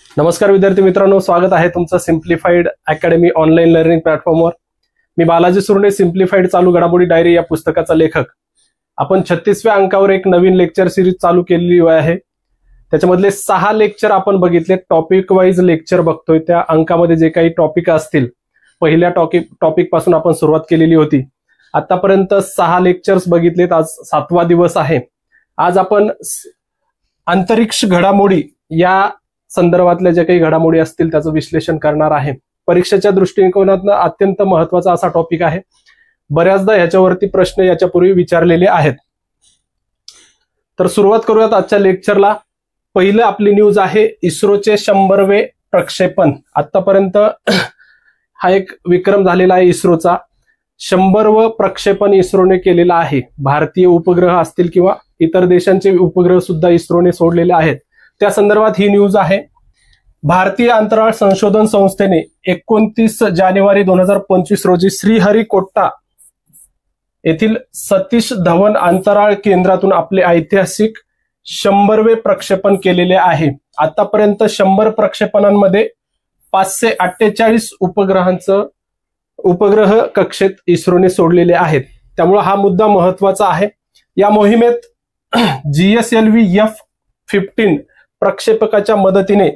नमस्कार विद्यार्थी मित्रांनो, स्वागत आहे तुमचं सिम्प्लिफाईड अकॅडमी ऑनलाईन लर्निंग प्लॅटफॉर्मवर। मी बालाजी सुर्णे, सिम्प्लिफाईड चालू घडामोडी डायरी या पुस्तकाचा लेखक। आपण 36व्या अंकावर एक नवीन लेक्चर सिरीज चालू केलेली आहे। त्याच्यामधले 6 लेक्चर आपण बघितले, टॉपिक वाईज लेक्चर बघतोय। त्या अंकामध्ये जे काही टॉपिक असतील, पहिल्या टॉपिक पासून आपण सुरुवात केलेली होती। आतापर्यंत 6 लेक्चर्स बघितलेत, आज 7वा दिवस आहे। आज आपण अंतरिक्ष घडामोडी या संदर्भातल्या ज्या काही घडामोडी असतील त्याचं विश्लेषण करणार आहे। परीक्षेच्या दृष्टिकोनातून अत्यंत महत्त्वाचा असा टॉपिक आहे। बऱ्याचदा याच्यावरती प्रश्न याच्यापूर्वी विचारलेले आहेत। तर सुरुवात करूयात आजच्या लेक्चरला। पहिलं आपली न्यूज आहे इस्रोचे 100वे प्रक्षेपण। आतापर्यंत हा एक विक्रम झालेला आहे इस्रोचा। 100व प्रक्षेपण इस्रोने केलेला आहे। भारतीय उपग्रह असतील किंवा इतर देशांचे उपग्रह सुद्धा इस्रोने सोडलेले आहेत। त्या संदर्भात ही न्यूज आहे। भारतीय अंतराळ संशोधन संस्थेने 29 जानेवारी 2025 रोजी श्रीहरिकोटा येथील सतीश धवन अंतराळ केंद्रातून आपले ऐतिहासिक 100वे प्रक्षेपण केलेले आहे। आतापर्यंत 100 प्रक्षेपणांमध्ये 548 उपग्रह कक्षेत इस्रोने सोडलेले आहेत। त्यामुळे हा मुद्दा महत्त्वाचा आहे। या मोहिमेत GSLV F-15 प्रक्षेपकाच्या मदतीने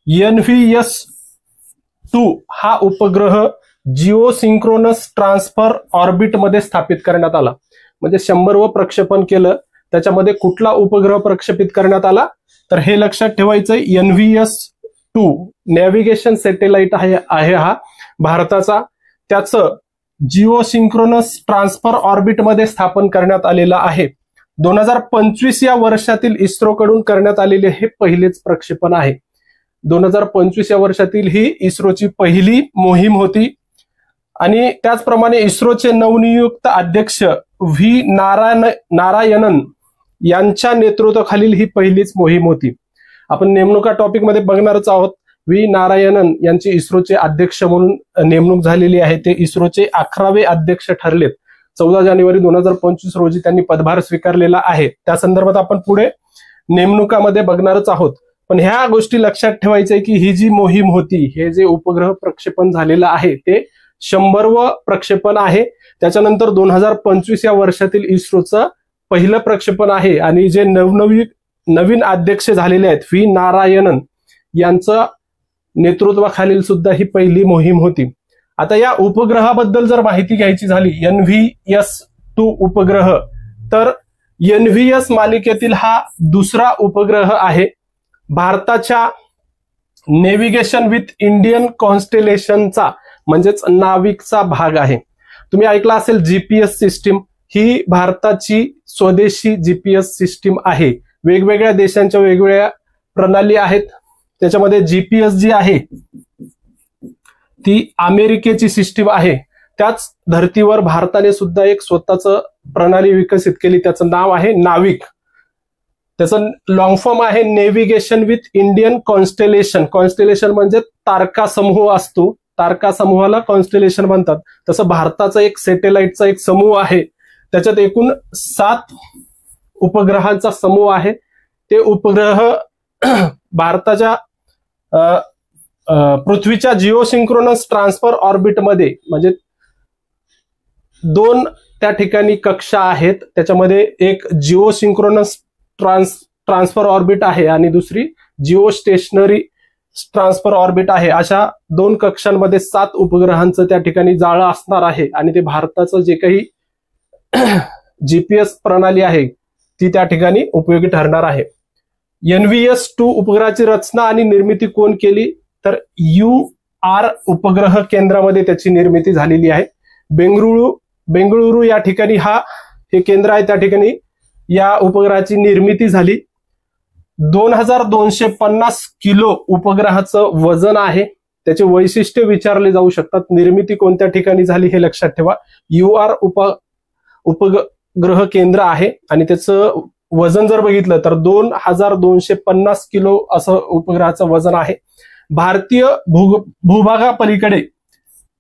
NVS-2 हा उपग्रह जिओसिंक्रोनस ट्रान्सफर ऑर्बिट मध्ये स्थापित करण्यात आला। म्हणजे 100व प्रक्षेपण केलं, त्याच्यामध्ये कुठला उपग्रह प्रक्षेपित करण्यात आला तर हे लक्षात ठेवायचं, NVS-2 नॅव्हिगेशन सॅटेलाइट आहे हा भारताचा। त्याचं जिओसिंक्रोनस ट्रान्सफर ऑर्बिट मध्ये स्थापन करण्यात आलेला आहे। 2025 या वर्षातील इस्रोकडून करण्यात आलेले हे पहिलेच प्रक्षेपण आहे। 2025 या वर्षातील ही इस्रोची पहिली मोहीम होती। आणि त्याचप्रमाणे इस्रोचे नवनियुक्त अध्यक्ष व्ही नारायणन यांच्या नेतृत्वाखालील ही पहिलीच मोहीम होती। आपण नेमणुका टॉपिक मध्ये बघणारच आहोत। व्ही नारायणन यांची इस्रोचे अध्यक्ष म्हणून नेमणूक झालेली आहे। ते इस्रोचे 11वे अध्यक्ष ठरलेत। 14 जानेवारी 2025 रोजी त्यांनी पदभार स्वीकारलेला आहे। त्या संदर्भात आपण पुढे नेमणुकामध्ये बघणारच आहोत। पण ह्या गोष्टी लक्षात ठेवायच्या की ही जी मोहीम होती, हे जे उपग्रह प्रक्षेपण झालेलं आहे ते 100व प्रक्षेपण आहे। त्याच्यानंतर 2025 या वर्षातील इस्रोचं पहिलं प्रक्षेपण आहे। आणि जे नवीन अध्यक्ष झालेले आहेत व्ही नारायणन यांचं नेतृत्वाखालील सुद्धा ही पहिली मोहीम होती। आता या उपग्रहाबद्दल जर माहिती घ्यायची झाली, NVS-2 उपग्रह, तर NVS मालिकेतील हा दुसरा उपग्रह आहे। भारताच्या नेव्हिगेशन विथ इंडियन कॉन्स्टेलेशनचा म्हणजेच नाविकचा भाग आहे। तुम्ही ऐकला असेल GPS सिस्टीम, ही भारताची स्वदेशी GPS सिस्टीम आहे। वेगवेगळ्या देशांच्या वेगवेगळ्या प्रणाली आहेत। त्याच्यामध्ये GPS जी आहे ती अमेरिकेची सिस्टीम आहे। त्याच धर्तीवर भारताने सुद्धा एक स्वतःचं प्रणाली विकसित केली, त्याचं नाव आहे नाविक। त्याचं लॉंग फॉर्म आहे navigation with Indian constellation. Constellation म्हणजे तारका समूह असतो, तारका समूहाला कॉन्स्टेलेशन म्हणतात। तसं भारताचा एक सॅटेलाइटचा एक समूह आहे। त्याच्यात एकूण 7 उपग्रहांचा समूह आहे। ते उपग्रह भारताच्या पृथ्वीच्या जिओसिंक्रोनस ट्रान्सफर ऑर्बिट मध्ये, म्हणजे 2 त्या ठिकाणी कक्षा आहेत। त्याच्यामध्ये एक जिओसिंक्रोनस ट्रान्सफर ऑर्बिट आहे आणि दुसरी जिओ स्टेशनरी ट्रान्सफर ऑर्बिट आहे। अशा 2 कक्षांमध्ये 7 उपग्रहांचं त्या ठिकाणी जाळं असणार आहे। आणि ते भारताचं जे काही GPS प्रणाली आहे ती त्या ठिकाणी उपयोगी ठरणार आहे। NVS-2 उपग्रहाची रचना आणि निर्मिती कोण केली तर UR उपग्रह केंद्रामध्ये त्याची निर्मिती झालेली आहे। बेंगळुरू या ठिकाणी हे केंद्र आहे। त्या ठिकाणी या उपग्रहाची निर्मिती झाली। 2250 किलो उपग्रहाचं वजन आहे। त्याचे वैशिष्ट्य विचारले जाऊ शकतात। निर्मिती कोणत्या ठिकाणी झाली हे लक्षात ठेवा। UR उपग्रह केंद्र आहे आणि त्याचं वजन जर बघितलं तर 2250 किलो असं उपग्रहाचं वजन आहे। भारतीय भूभागापलीकडे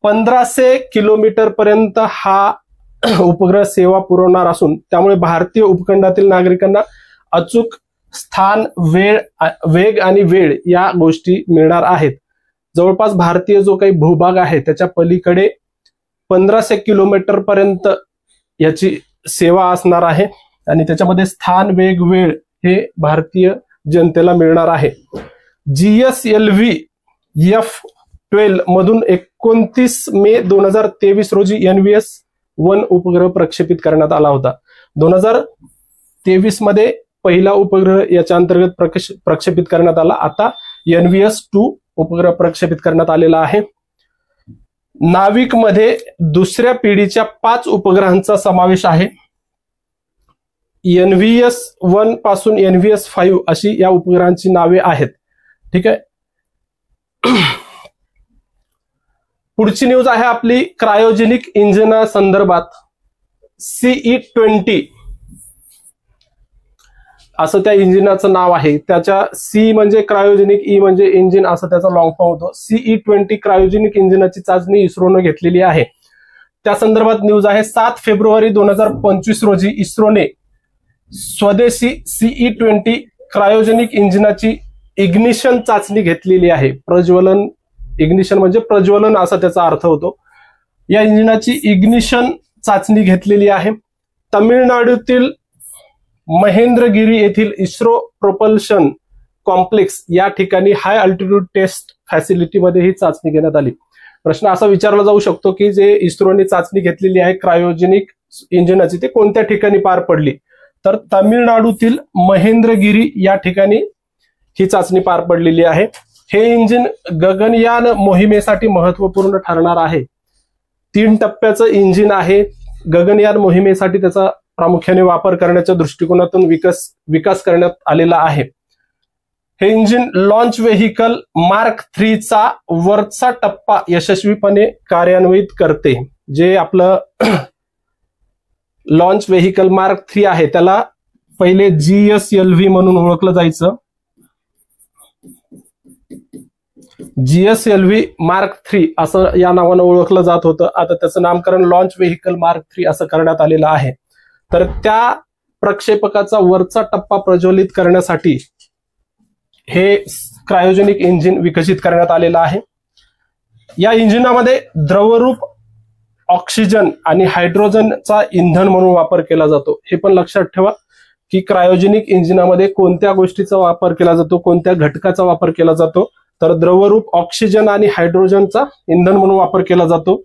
1500 किलोमीटर पर्यंत हा उपग्रह सेवा पुरवणार असून त्यामुळे भारतीय उपखंडातील नागरिकांना अचूक स्थान, वेग आणि वेळ या गोष्टी मिळणार आहेत. जवळपास भारतीय जो काही भूभाग आहे त्याच्या पलीकडे 1500 किलोमीटर पर्यंत याची सेवा असणार आहे आणि त्याच्यामध्ये स्थान, वेग, वेळ हे भारतीय जनतेला मिळणार आहे. GSLV F-12 मधून 29 मे 2023 रोजी NVS-1 उपग्रह प्रक्षेपित करण्यात आला होता. 2023 मध्ये पहिला उपग्रह याच्या अंतर्गत प्रक्षेपित करण्यात आला. आता NVS-2 उपग्रह प्रक्षेपित करण्यात आलेला आहे. नाविक मध्ये दुसऱ्या पिढीच्या 5 उपग्रहांचा समावेश आहे. NVS-1 पासून NVS-5 अशी या उपग्रहांची नावे आहेत. ठीक आहे. पुढची न्यूज आहे आपली क्रायोजेनिक इंजिना संदर्भात. CE-20 असं त्या इंजिनाचं नाव आहे. त्याच्या C म्हणजे क्रायोजेनिक, E म्हणजे इंजिन असं त्याचा लॉंग फॉर्म होतो. CE-20 क्रायोजेनिक इंजिनाची चाचणी इस्रोनं घेतलेली आहे. त्या संदर्भात न्यूज आहे. 7 फेब्रुवारी 2025 रोजी इस्रोने स्वदेशी CE-20 क्रायोजेनिक इंजिनाची इग्निशन चाचणी घेतलेली आहे. प्रज्वलन, इग्निशन म्हणजे प्रज्वलन असा त्याचा अर्थ होतो. या इंजिनाची इग्निशन चाचणी घेतलेली आहे. तामिळनाडूतील महेंद्रगिरी येथील इस्रो प्रोपल्शन कॉम्प्लेक्स या ठिकाणी हाय अल्टिट्यूड टेस्ट फॅसिलिटीमध्ये ही चाचणी घेण्यात आली. प्रश्न असा विचारला जाऊ शकतो की जे इस्रोने चाचणी घेतलेली आहे क्रायोजेनिक इंजिनाची ते कोणत्या ठिकाणी पार पडली, तर तामिळनाडूतील महेंद्रगिरी या ठिकाणी ही चाचणी पार पडलेली आहे. हे इंजिन गगनयान मोहिमेसाठी महत्वपूर्ण ठरणार आहे. 3 टप्प्याचं इंजिन आहे. गगनयान मोहिमेसाठी त्याचा प्रामुख्याने वापर करण्याच्या दृष्टिकोनातून विकास करण्यात आलेला आहे. हे इंजिन लॉन्च व्हेइकल मार्क 3 चा वरचा टप्पा यशस्वीपणे कार्यान्वित करते. जे आपलं लॉन्च व्हेइकल मार्क 3 आहे त्याला पहिले GSLV म्हणून ओळखलं जायचं. GSLV मार्क 3 असं या नावानं ओळखलं जात होतं. आता त्याचं नामकरण लॉन्च व्हेइकल मार्क 3 असं करण्यात आलेलं आहे. तर त्या प्रक्षेपकाचा वरचा टप्पा प्रज्वलित करण्यासाठी हे क्रायोजेनिक इंजिन विकसित करण्यात आलेलं आहे. या इंजिनामध्ये द्रवरूप ऑक्सिजन आणि हायड्रोजनचा इंधन म्हणून वापर केला जातो. हे पण लक्षात ठेवा की क्रायोजेनिक इंजिनामध्ये कोणत्या गोष्टीचा वापर केला जातो, कोणत्या घटकाचा वापर केला जातो, तर द्रवरूप ऑक्सिजन आणि हायड्रोजनचा इंधन म्हणून वापर केला जातो.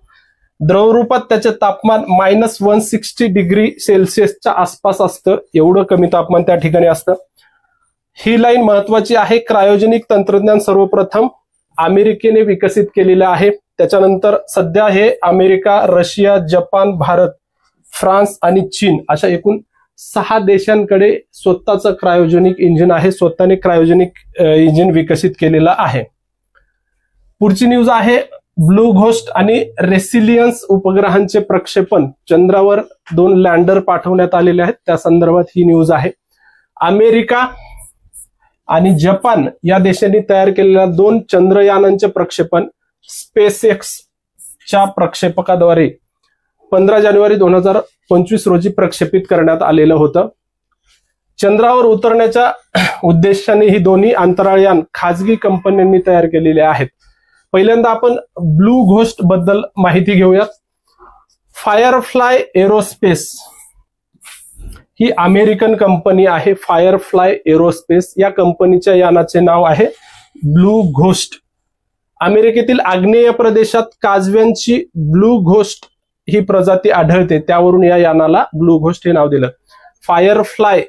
द्रवरूपात त्याचे तापमान -160 डिग्री सेल्सिअसच्या आसपास असतं. एवढं कमी तापमान त्या ठिकाणी असतं. ही लाईन महत्वाची आहे. क्रायोजेनिक तंत्रज्ञान सर्वप्रथम अमेरिकेने विकसित केलेलं आहे. त्याच्यानंतर सध्या हे America, Russia, Japan, Bharat, France आणि चीन अशा एकूण 6 देशांकडे स्वतःचं क्रायोजेनिक इंजिन आहे. स्वतःने क्रायोजेनिक इंजिन विकसित केलेलं आहे. पुढची न्यूज आहे ब्लू घोस्ट आणि रेसिलियन्स उपग्रहांचे प्रक्षेपण. चंद्रावर 2 लँडर पाठवण्यात आलेले आहेत. त्या संदर्भात ही न्यूज आहे. अमेरिका आणि जपान या देशांनी तयार केलेल्या 2 चंद्रयानांचे प्रक्षेपण स्पेसएक्स च्या प्रक्षेपकाद्वारे 15 जानेवारी 2025 रोजी प्रक्षेपित करण्यात आलेलं होतं. चंद्रावर उतरण्याच्या उद्देशाने ही दोन्ही अंतराळयान खाजगी कंपन्यांनी तयार केलेले आहेत. पहिल्यांदा आपण ब्लू घोस्ट बद्दल माहिती घेऊयात. फायरफ्लाय एरोस्पेस ही अमेरिकन कंपनी आहे. फायरफ्लाय एरोस्पेस या कंपनीच्या यानाचे नाव आहे ब्लू घोस्ट. अमेरिकेतील आग्नेय प्रदेशात काजव्यांची ब्लू घोस्ट ही प्रजाती आढळते, त्यावरून या यानाला ब्लू घोस्ट हे नाव दिलं. फायरफ्लाय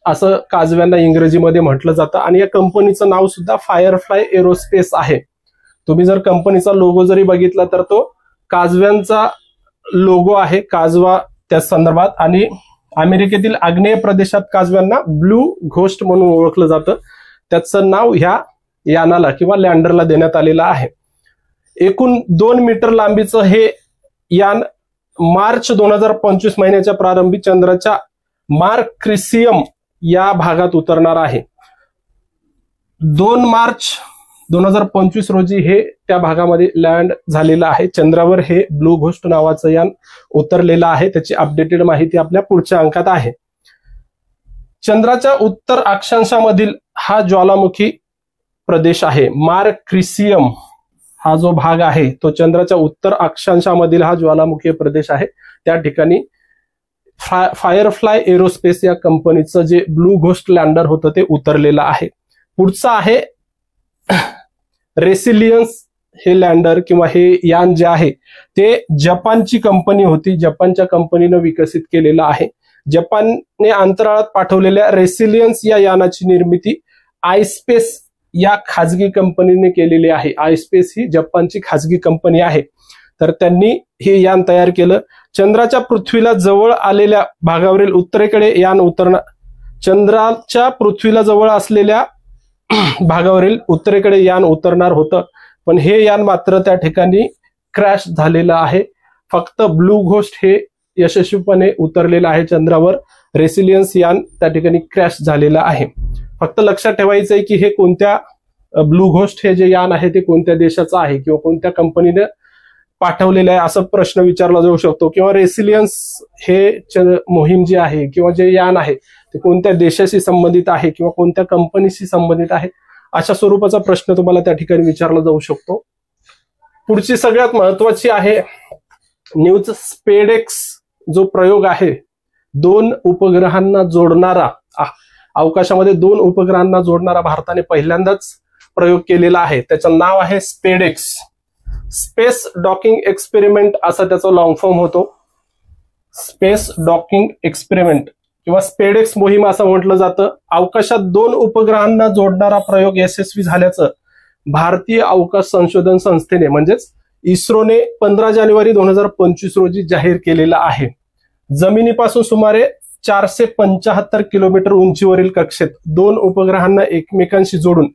असं काजव्यांना इंग्रजीमध्ये म्हटलं जातं आणि या कंपनीचं नाव सुद्धा फायरफ्लाय एरोस्पेस आहे. तुम्ही जर कंपनीचा लोगो जरी बघितला तर तो काजव्यांचा लोगो आहे, काजवा त्या संदर्भात. आणि अमेरिकेतील आग्नेय प्रदेशात काजव्यांना ब्लू घोस्ट म्हणून ओळखलं जातं. त्याचं नाव ह्या यानाला किंवा लँडरला देण्यात आलेलं आहे. एकूण 2 मीटर लांबीचं हे यान मार्च 2025 महिन्याच्या प्रारंभी चंद्राच्या मार्क क्रिसियम या भागात उतरणार आहे. 2 मार्च 2025 रोजी हे त्या भागामध्ये लँड झालेलं आहे. चंद्रावर हे ब्लू घोस्ट नावाचं यान उतरलेलं आहे. त्याची अपडेटेड माहिती आपल्या पुढच्या अंकात आहे. चंद्राच्या उत्तर अक्षांशामधील हा ज्वालामुखी प्रदेश आहे, मार्क्सियम हा जो भाग आहे तो चंद्राच्या उत्तर अक्षांशामधील हा ज्वालामुखी प्रदेश आहे. त्या ठिकाणी फायरफ्लाय एरोस्पेस या कंपनीचं जे ब्लू घोस्ट लँडर होतं ते उतरलेलं आहे. पुढचं आहे रेसिलियन्स. हे लँडर किंवा हे यान जे आहे ते जपानची कंपनी होती, जपानच्या कंपनीनं विकसित केलेलं आहे. जपानने अंतराळात पाठवलेल्या रेसिलियन्स या यानाची निर्मिती आयस्पेस या खाजगी कंपनीने केलेली आहे. आयस्पेस ही जपानची खाजगी कंपनी आहे. तर त्यांनी हे यान तयार केलं. चंद्राच्या पृथ्वीला जवळ आलेल्या भागावरील उत्तरेकडे यान उतरणार, चंद्राच्या पृथ्वीला जवळ असलेल्या भागावरील उत्तरेकडे यान उतरणार होतं, पण हे यान मात्र त्या ठिकाणी क्रॅश झालेलं आहे. फक्त ब्लू घोस्ट हे यशस्वीपणे उतरलेलं आहे चंद्रावर. रेसिलियन्स यान त्या ठिकाणी क्रॅश झालेलं आहे. फक्त लक्षात ठेवायचं आहे की हे कोणत्या ब्लू घोस्ट हे जे यान आहे ते कोणत्या देशाचं आहे किंवा कोणत्या कंपनीने पाठवलेलं आहे असं प्रश्न विचारला जाऊ शकतो. किंवा रेसिलियन्स हे मोहीम जी आहे किंवा जे यान आहे ते कोणत्या देशाशी संबंधित आहे किंवा कोणत्या कंपनीशी संबंधित आहे अशा स्वरूपाचा प्रश्न तुम्हाला त्या ठिकाणी विचारला जाऊ शकतो. पुढची सगळ्यात महत्वाची आहे न्यूज. स्पेडेक्स जो प्रयोग आहे, 2 उपग्रहांना जोडणारा, अवकाशामध्ये 2 उपग्रहांना जोडणारा भारताने पहिल्यांदाच प्रयोग केलेला आहे. त्याचं नाव आहे स्पेडेक्स. स्पेस डॉकिंग एक्सपेरिमेंट असा त्याचा लॉंग फॉर्म होतो. स्पेस डॉकिंग एक्सपेरिमेंट किंवा स्पेडेक्स मोहीम असं म्हटलं जातं. अवकाशात 2 उपग्रहांना जोडणारा प्रयोग यशस्वी झाल्याचं भारतीय अवकाश संशोधन संस्थेने म्हणजेच इस्रोने 15 जानेवारी 2025 रोजी जाहीर केलेला आहे. जमिनीपासून सुमारे 475 किलोमीटर उंचीवरील कक्षेत 2 उपग्रहांना एकमेकांशी जोडून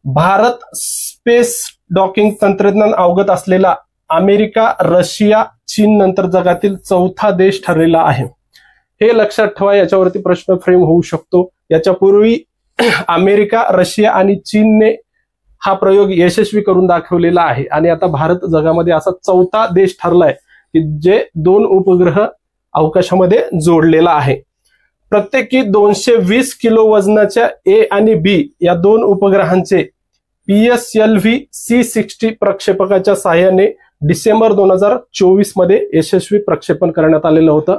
भारत स्पेस डॉकिंग तंत्रज्ञान अवगत असलेला अमेरिका, रशिया, चीन नंतर जगातील 4था देश ठरलेला आहे. हे लक्षात ठेवा, याच्यावरती प्रश्न फ्रेम होऊ शकतो. याच्यापूर्वी अमेरिका, रशिया आणि चीनने हा प्रयोग यशस्वी करून दाखवलेला आहे आणि आता भारत जगामध्ये असा 4था देश ठरलाय की जे 2 उपग्रह अवकाशामध्ये जोडलेला आहे. प्रत्येकी 220 किलो वजनाच्या ए आणि बी या 2 उपग्रहांचे PSLV-C60 प्रक्षेपकाच्या साहाय्याने डिसेंबर 2024 मध्ये यशस्वी प्रक्षेपण करण्यात आलेलं होतं.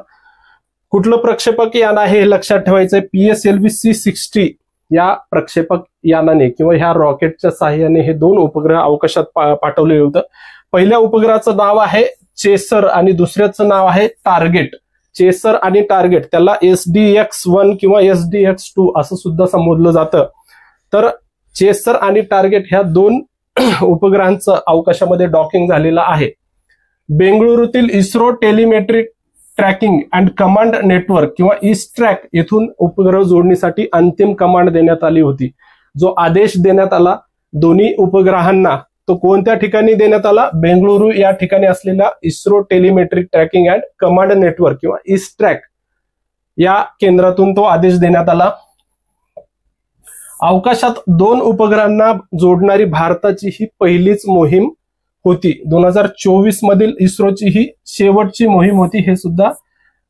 कुठलं प्रक्षेपक यान आहे हे लक्षात ठेवायचंय. PSLV-C60 या प्रक्षेपक यानाने किंवा ह्या रॉकेटच्या साहाय्याने हे 2 उपग्रह अवकाशात पाठवलेलं होतं. पहिल्या उपग्रहाचं नाव आहे चेसर आणि दुसऱ्याचं नाव आहे टार्गेट. चेसर आणि टार्गेट त्याला SDX-1 किंवा SDX-2 असं सुद्धा संबोधलं जातं. तर चेसर आणि टार्गेट ह्या 2 उपग्रहांचं अवकाशामध्ये डॉकिंग झालेलं आहे. बेंगळुरूतील ISRO telemetric tracking and command network किंवा इस्ट्रॅक येथून उपग्रह जोडणीसाठी अंतिम कमांड देण्यात आली होती. जो आदेश देण्यात आला दोन्ही उपग्रहांना तो कोणत्या ठिकाणी देण्यात आला? बेंगळुरू या ठिकाणी असलेल्या ISRO telemetric tracking and command network किंवा इस्ट्रॅक या केंद्रातून तो आदेश देण्यात आला. अवकाशात 2 उपग्रहांना जोडणारी भारताची ही पहिलीच मोहीम होती. 2024 मधील इस्रोची ही शेवटची मोहीम होती हे सुद्धा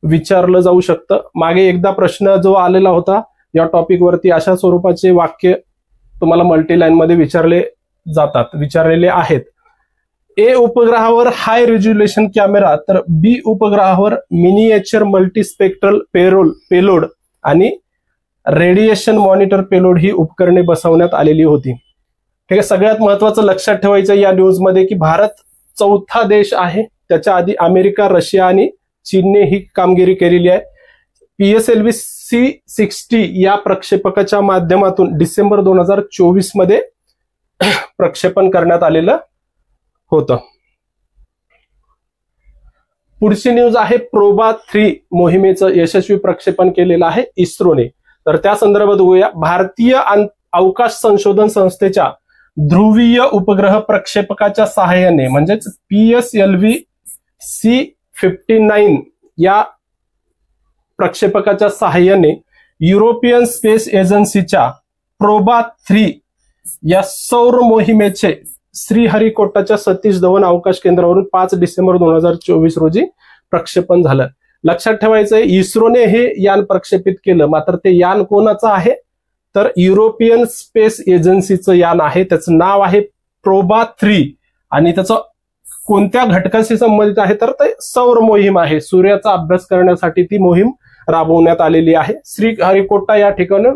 विचारलं जाऊ शकतं. मागे एकदा प्रश्न जो आलेला होता या टॉपिक वरती अशा स्वरूपाचे वाक्य तुम्हाला मल्टीलाईन मध्ये विचारलेले आहेत. ए उपग्रहावर हाय रेझोल्युशन कॅमेरा तर बी उपग्रहावर मिनिएचर मल्टीस्पेक्ट्रल पेलोड आणि रेडिएशन मॉनिटर पेलोड ही उपकरणे बसवण्यात आलेली होती. ठीक आहे. सगळ्यात महत्वाचं लक्षात ठेवायचं या न्यूजमध्ये की भारत 4था देश आहे. त्याच्या आधी अमेरिका, रशिया आणि चीनने ही कामगिरी केलेली आहे. PSLV-C60 या प्रक्षेपकाच्या माध्यमातून डिसेंबर 2024 मध्ये प्रक्षेपण करण्यात आलेलं होतं. पुढची न्यूज आहे प्रोबा 3 मोहिमेचं यशस्वी प्रक्षेपण केलेलं आहे इस्रोने. तर त्या संदर्भात बघूया. भारतीय अवकाश संशोधन संस्थेच्या ध्रुवीय उपग्रह प्रक्षेपकाच्या सहाय्याने म्हणजेच PSLV-C59 या प्रक्षेपकाच्या सहाय्याने युरोपियन स्पेस एजन्सीच्या प्रोबा 3 या सौर मोहिमेचे श्रीहरिकोटाच्या सतीश धवन अवकाश केंद्रावरून 5 डिसेंबर 2024 रोजी प्रक्षेपण झालं. लक्षात ठेवायचंय इस्रोने हे यान प्रक्षेपित केलं, मात्र ते यान कोणाचं आहे तर युरोपियन स्पेस एजन्सीचं यान आहे. त्याचं नाव आहे प्रोबा 3 आणि त्याचं कोणत्या घटकाशी संबंधित आहे तर ते सौर मोहीम आहे. सूर्याचा अभ्यास करण्यासाठी ती मोहीम राबवण्यात आलेली आहे. श्रीहरिकोटा या ठिकाणी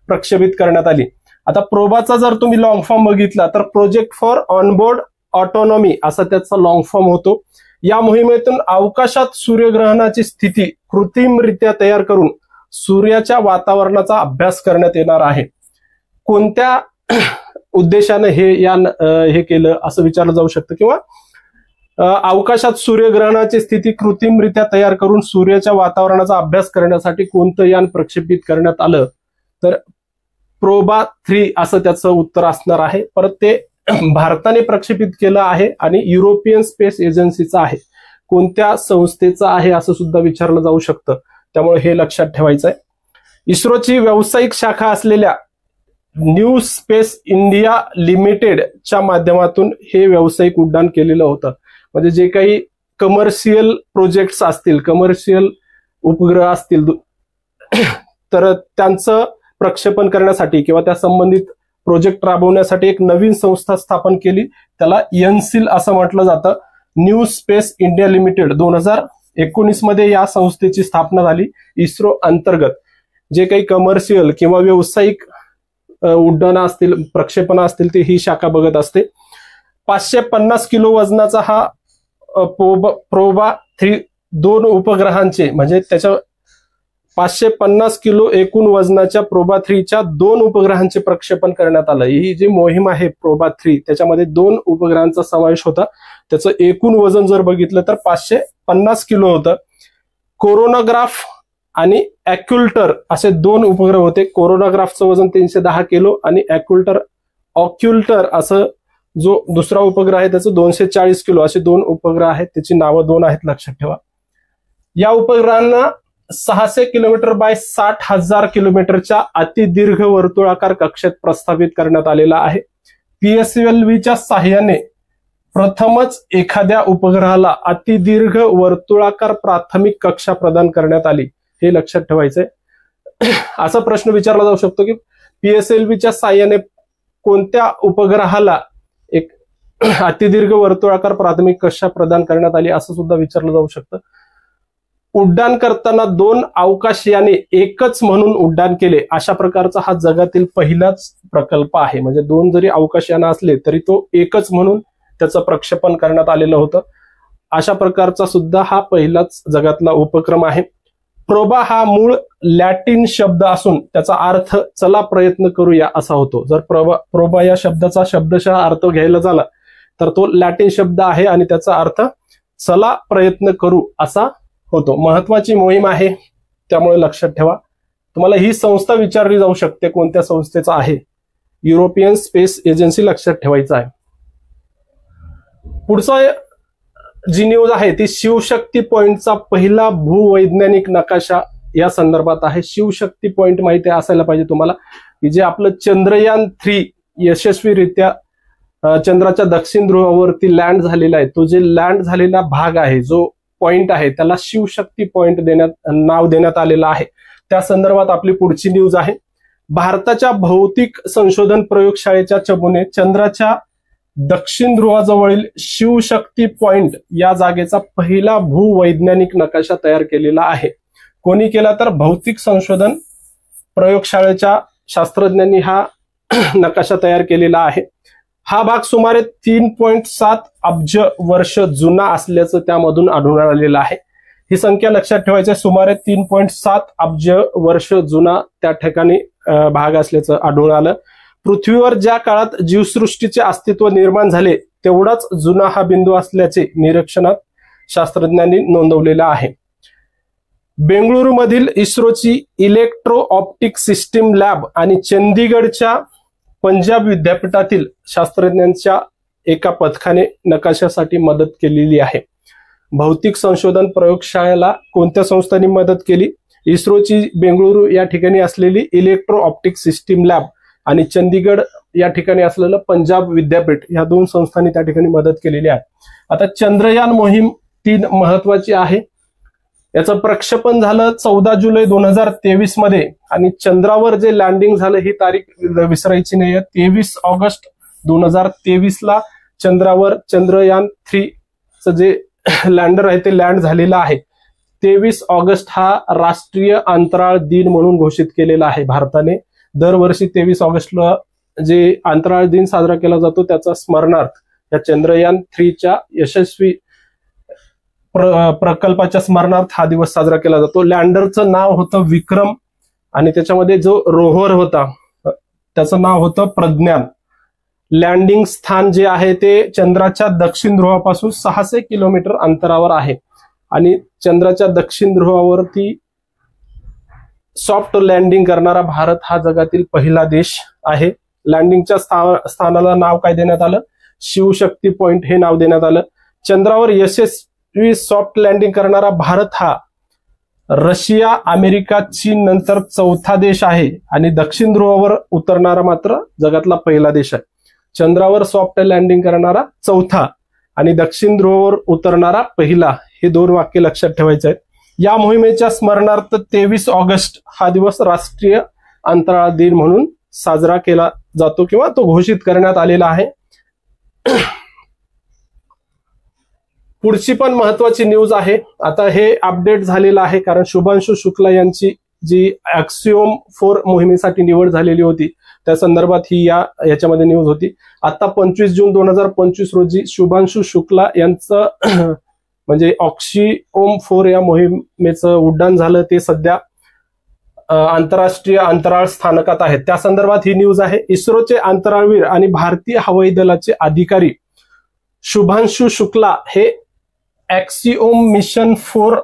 प्रक्षेपित करण्यात आली. आता प्रोबाचा जर तुम्ही लॉंग फॉर्म बघितला तर प्रोजेक्ट फॉर ऑनबोर्ड ऑटोनॉमी असा त्याचा लॉंग फॉर्म होतो. या मोहिमेतून अवकाशात सूर्यग्रहणाची स्थिती कृत्रिमरित्या तयार करून सूर्याच्या वातावरणाचा अभ्यास करण्यात येणार आहे. कोणत्या उद्देशाने हे यान हे केलं असं विचारलं जाऊ शकतं, किंवा अवकाशात सूर्यग्रहणाची स्थिती कृत्रिमरित्या तयार करून सूर्याच्या वातावरणाचा अभ्यास करण्यासाठी कोणतं यान प्रक्षेपित करण्यात आलं तर प्रोबा 3 असं त्याचं उत्तर असणार आहे. परत ते भारताने प्रक्षेपित केलं आहे आणि युरोपियन स्पेस एजन्सीचं आहे. कोणत्या संस्थेचं आहे असं सुद्धा विचारलं जाऊ शकतं, त्यामुळे हे लक्षात ठेवायचं आहे. इस्रोची व्यावसायिक शाखा असलेल्या न्यू स्पेस इंडिया लिमिटेडच्या माध्यमातून हे व्यावसायिक उड्डाण केलेलं होतं. म्हणजे जे काही कमर्शियल प्रोजेक्ट्स असतील, कमर्शियल उपग्रह असतील तर त्यांचं प्रक्षेपण करण्यासाठी किंवा त्या संबंधित प्रोजेक्ट राबवण्यासाठी एक नवीन संस्था स्थापन केली. त्याला एनसील असं म्हटलं जातं. न्यू स्पेस इंडिया लिमिटेड 2019 मध्ये या संस्थेची स्थापना झाली. इस्रो अंतर्गत जे काही कमर्शियल किंवा व्यावसायिक उड्डाणं असतील, प्रक्षेपण असतील ते ही शाखा बघत असते. 550 किलो वजनाचा हा प्रोबा 3 2 उपग्रहांचे म्हणजे त्याच्या 550 किलो एकूण वजनाच्या प्रोबा 3च्या 2 उपग्रहांचे प्रक्षेपण करण्यात आलं. ही जी मोहीम आहे प्रोबा 3 त्याच्यामध्ये 2 उपग्रहांचा समावेश होता. त्याचं एकूण वजन जर बघितलं तर 550 किलो होतं. कोरोनाग्राफ आणि ॲक्युल्टर असे 2 उपग्रह होते. कोरोनाग्राफचं वजन 310 किलो आणि ऑक्युल्टर असं जो दुसरा उपग्रह आहे त्याचं 240 किलो असे 2 उपग्रह आहेत. त्याची नावं 2 आहेत, लक्षात ठेवा. या उपग्रहांना 600 किलोमीटर बाय 60,000 किलोमीटरच्या अतिदीर्घ वर्तुळाकार कक्षेत प्रस्थापित करण्यात आलेला आहे. PSLVच्या साह्याने प्रथमच एखाद्या उपग्रहाला अतिदीर्घ वर्तुळाकार प्राथमिक कक्षा प्रदान करण्यात आली. हे लक्षात ठेवायचंय. असा प्रश्न विचारला जाऊ शकतो की PSLVच्या साह्याने कोणत्या उपग्रहाला एक अतिदीर्घ वर्तुळाकार प्राथमिक कक्षा प्रदान करण्यात आली असं सुद्धा विचारलं जाऊ शकतं. उड्डाण करताना 2 अवकाशयाने एकच म्हणून उड्डाण केले अशा प्रकारचा हा जगातील पहिलाच प्रकल्प आहे. म्हणजे 2 जरी अवकाशयान असले तरी तो एकच म्हणून त्याचं प्रक्षेपण करण्यात आलेलं होतं. अशा प्रकारचा सुद्धा हा पहिलाच जगातला उपक्रम आहे. प्रोबा हा मूळ लॅटिन शब्द असून त्याचा अर्थ चला प्रयत्न करूया असा होतो. जर प्रोबा या शब्दाचा शब्दशः अर्थ घ्यायला झाला तर तो लॅटिन शब्द आहे आणि त्याचा अर्थ चला प्रयत्न करू असा होतो. महत्वाची मोहीम आहे त्यामुळे लक्षात ठेवा. तुम्हाला ही संस्था विचारली जाऊ शकते कोणत्या संस्थेचा आहे. युरोपियन स्पेस एजन्सी लक्षात ठेवायचं आहे. पुढचा जी न्यूज आहे ती शिवशक्ती पॉइंटचा पहिला भूवैज्ञानिक नकाशा या संदर्भात आहे. शिवशक्ती पॉइंट माहिती असायला पाहिजे तुम्हाला की जे आपलं चंद्रयान 3 यशस्वीरित्या चंद्राच्या दक्षिण ध्रुवावरती लँड झालेला आहे. तो जे लँड झालेला भाग आहे, जो पॉइंट आहे, त्याला शिवशक्ती पॉइंट नाव देण्यात आलेलं आहे. त्या संदर्भात आपली पुढची न्यूज आहे. भारताच्या भौतिक संशोधन प्रयोगशाळेच्या चमूने चंद्राच्या दक्षिण ध्रुवाजवळील शिवशक्ती पॉइंट या जागेचा पहिला भूवैज्ञानिक नकाशा तयार केलेला आहे. कोणी केला तर भौतिक संशोधन प्रयोगशाळेच्या शास्त्रज्ञांनी हा नकाशा तयार केलेला आहे. हा भाग सुमारे 3.7 अब्ज वर्ष जुना असल्याचं त्यामधून आढळून आलेलं आहे. ही संख्या लक्षात ठेवायची. सुमारे 3.7 अब्ज वर्ष जुना त्या ठिकाणी भाग असल्याचं आढळून आलं. पृथ्वीवर ज्या काळात जीवसृष्टीचे अस्तित्व निर्माण झाले तेवढाच जुना हा बिंदू असल्याचे निरीक्षणात शास्त्रज्ञांनी नोंदवलेलं आहे. बेंगळुरूमधील इस्रोची इलेक्ट्रो ऑप्टिक सिस्टीम लॅब आणि चंदीगडच्या पंजाब विद्यापीठातील शास्त्रज्ञांच्या एका पथकाने नकाशासाठी मदत केलेली आहे. भौतिक संशोधन प्रयोगशाळेला कोणत्या संस्थांनी मदत केली? इस्रोची बेंगळुरू या ठिकाणी असलेली इलेक्ट्रो ऑप्टिक सिस्टीम लॅब आणि चंदीगड या ठिकाणी असलेलं पंजाब विद्यापीठ या 2 संस्थांनी त्या ठिकाणी मदत केलेली आहे. आता चंद्रयान मोहीम 3 महत्वाची आहे. याचं प्रक्षेपण झालं 14 जुलै 2023 मध्ये आणि चंद्रावर जे लँडिंग झालं ही तारीख विसरायची नाहीये. 23 ऑगस्ट 2023 ला चंद्रावर चंद्रयान 3 जे लँडर आहे ते लँड झालेलं आहे. 23 ऑगस्ट हा राष्ट्रीय अंतराळ दिन म्हणून घोषित केलेला आहे भारताने. दरवर्षी 23 ऑगस्टला जे अंतराळ दिन साजरा केला जातो त्याचा स्मरणार्थ या चंद्रयान 3च्या यशस्वी प्रकल्पाच्या स्मरणार्थ हा दिवस साजरा केला जातो. लँडरचं नाव होतं विक्रम आणि त्याच्यामध्ये जो रोव्हर होता त्याचं नाव होतं प्रज्ञान. लँडिंग स्थान जे आहे ते चंद्राच्या दक्षिण ध्रुवापासून 600 किलोमीटर अंतरावर आहे आणि चंद्राच्या दक्षिण ध्रुवावरती सॉफ्ट लँडिंग करणारा भारत हा जगातील पहिला देश आहे. लँडिंगच्या स्थानाला नाव काय देण्यात आलं? शिवशक्ती पॉइंट हे नाव देण्यात आलं. चंद्रावर यशस्वी सॉफ्ट लँडिंग करणारा भारत हा रशिया, अमेरिका, चीन नंतर चौथा देश आहे आणि दक्षिण ध्रुवावर उतरणारा मात्र जगातला पहिला देश आहे. चंद्रावर सॉफ्ट लँडिंग करणारा चौथा आणि दक्षिण ध्रुवावर उतरणारा पहिला, हे 2 वाक्य लक्षात ठेवायचे आहेत. या मोहिमेच्या स्मरणार्थ 23 ऑगस्ट हा दिवस राष्ट्रीय अंतराळ दिन म्हणून साजरा केला जातो किंवा तो घोषित करण्यात आलेला आहे. पुढची पण महत्वाची न्यूज आहे. आता हे अपडेट झालेलं आहे कारण शुभांशु शुक्ला यांची जी ॲक्सिओम 4 मोहिमेसाठी निवड झालेली होती त्या संदर्भात ही याच्यामध्ये न्यूज होती. आता 25 जून 2025 रोजी शुभांशु शुक्ला यांचं म्हणजे ऑक्सिओम 4 या मोहिमेचं उड्डाण झालं. ते सध्या आंतरराष्ट्रीय अंतराळ स्थानकात आहेत. त्या संदर्भात ही न्यूज आहे. इस्रोचे अंतराळवीर आणि भारतीय हवाई दलाचे अधिकारी शुभांशु शुक्ला हे ॲक्सिओम मिशन 4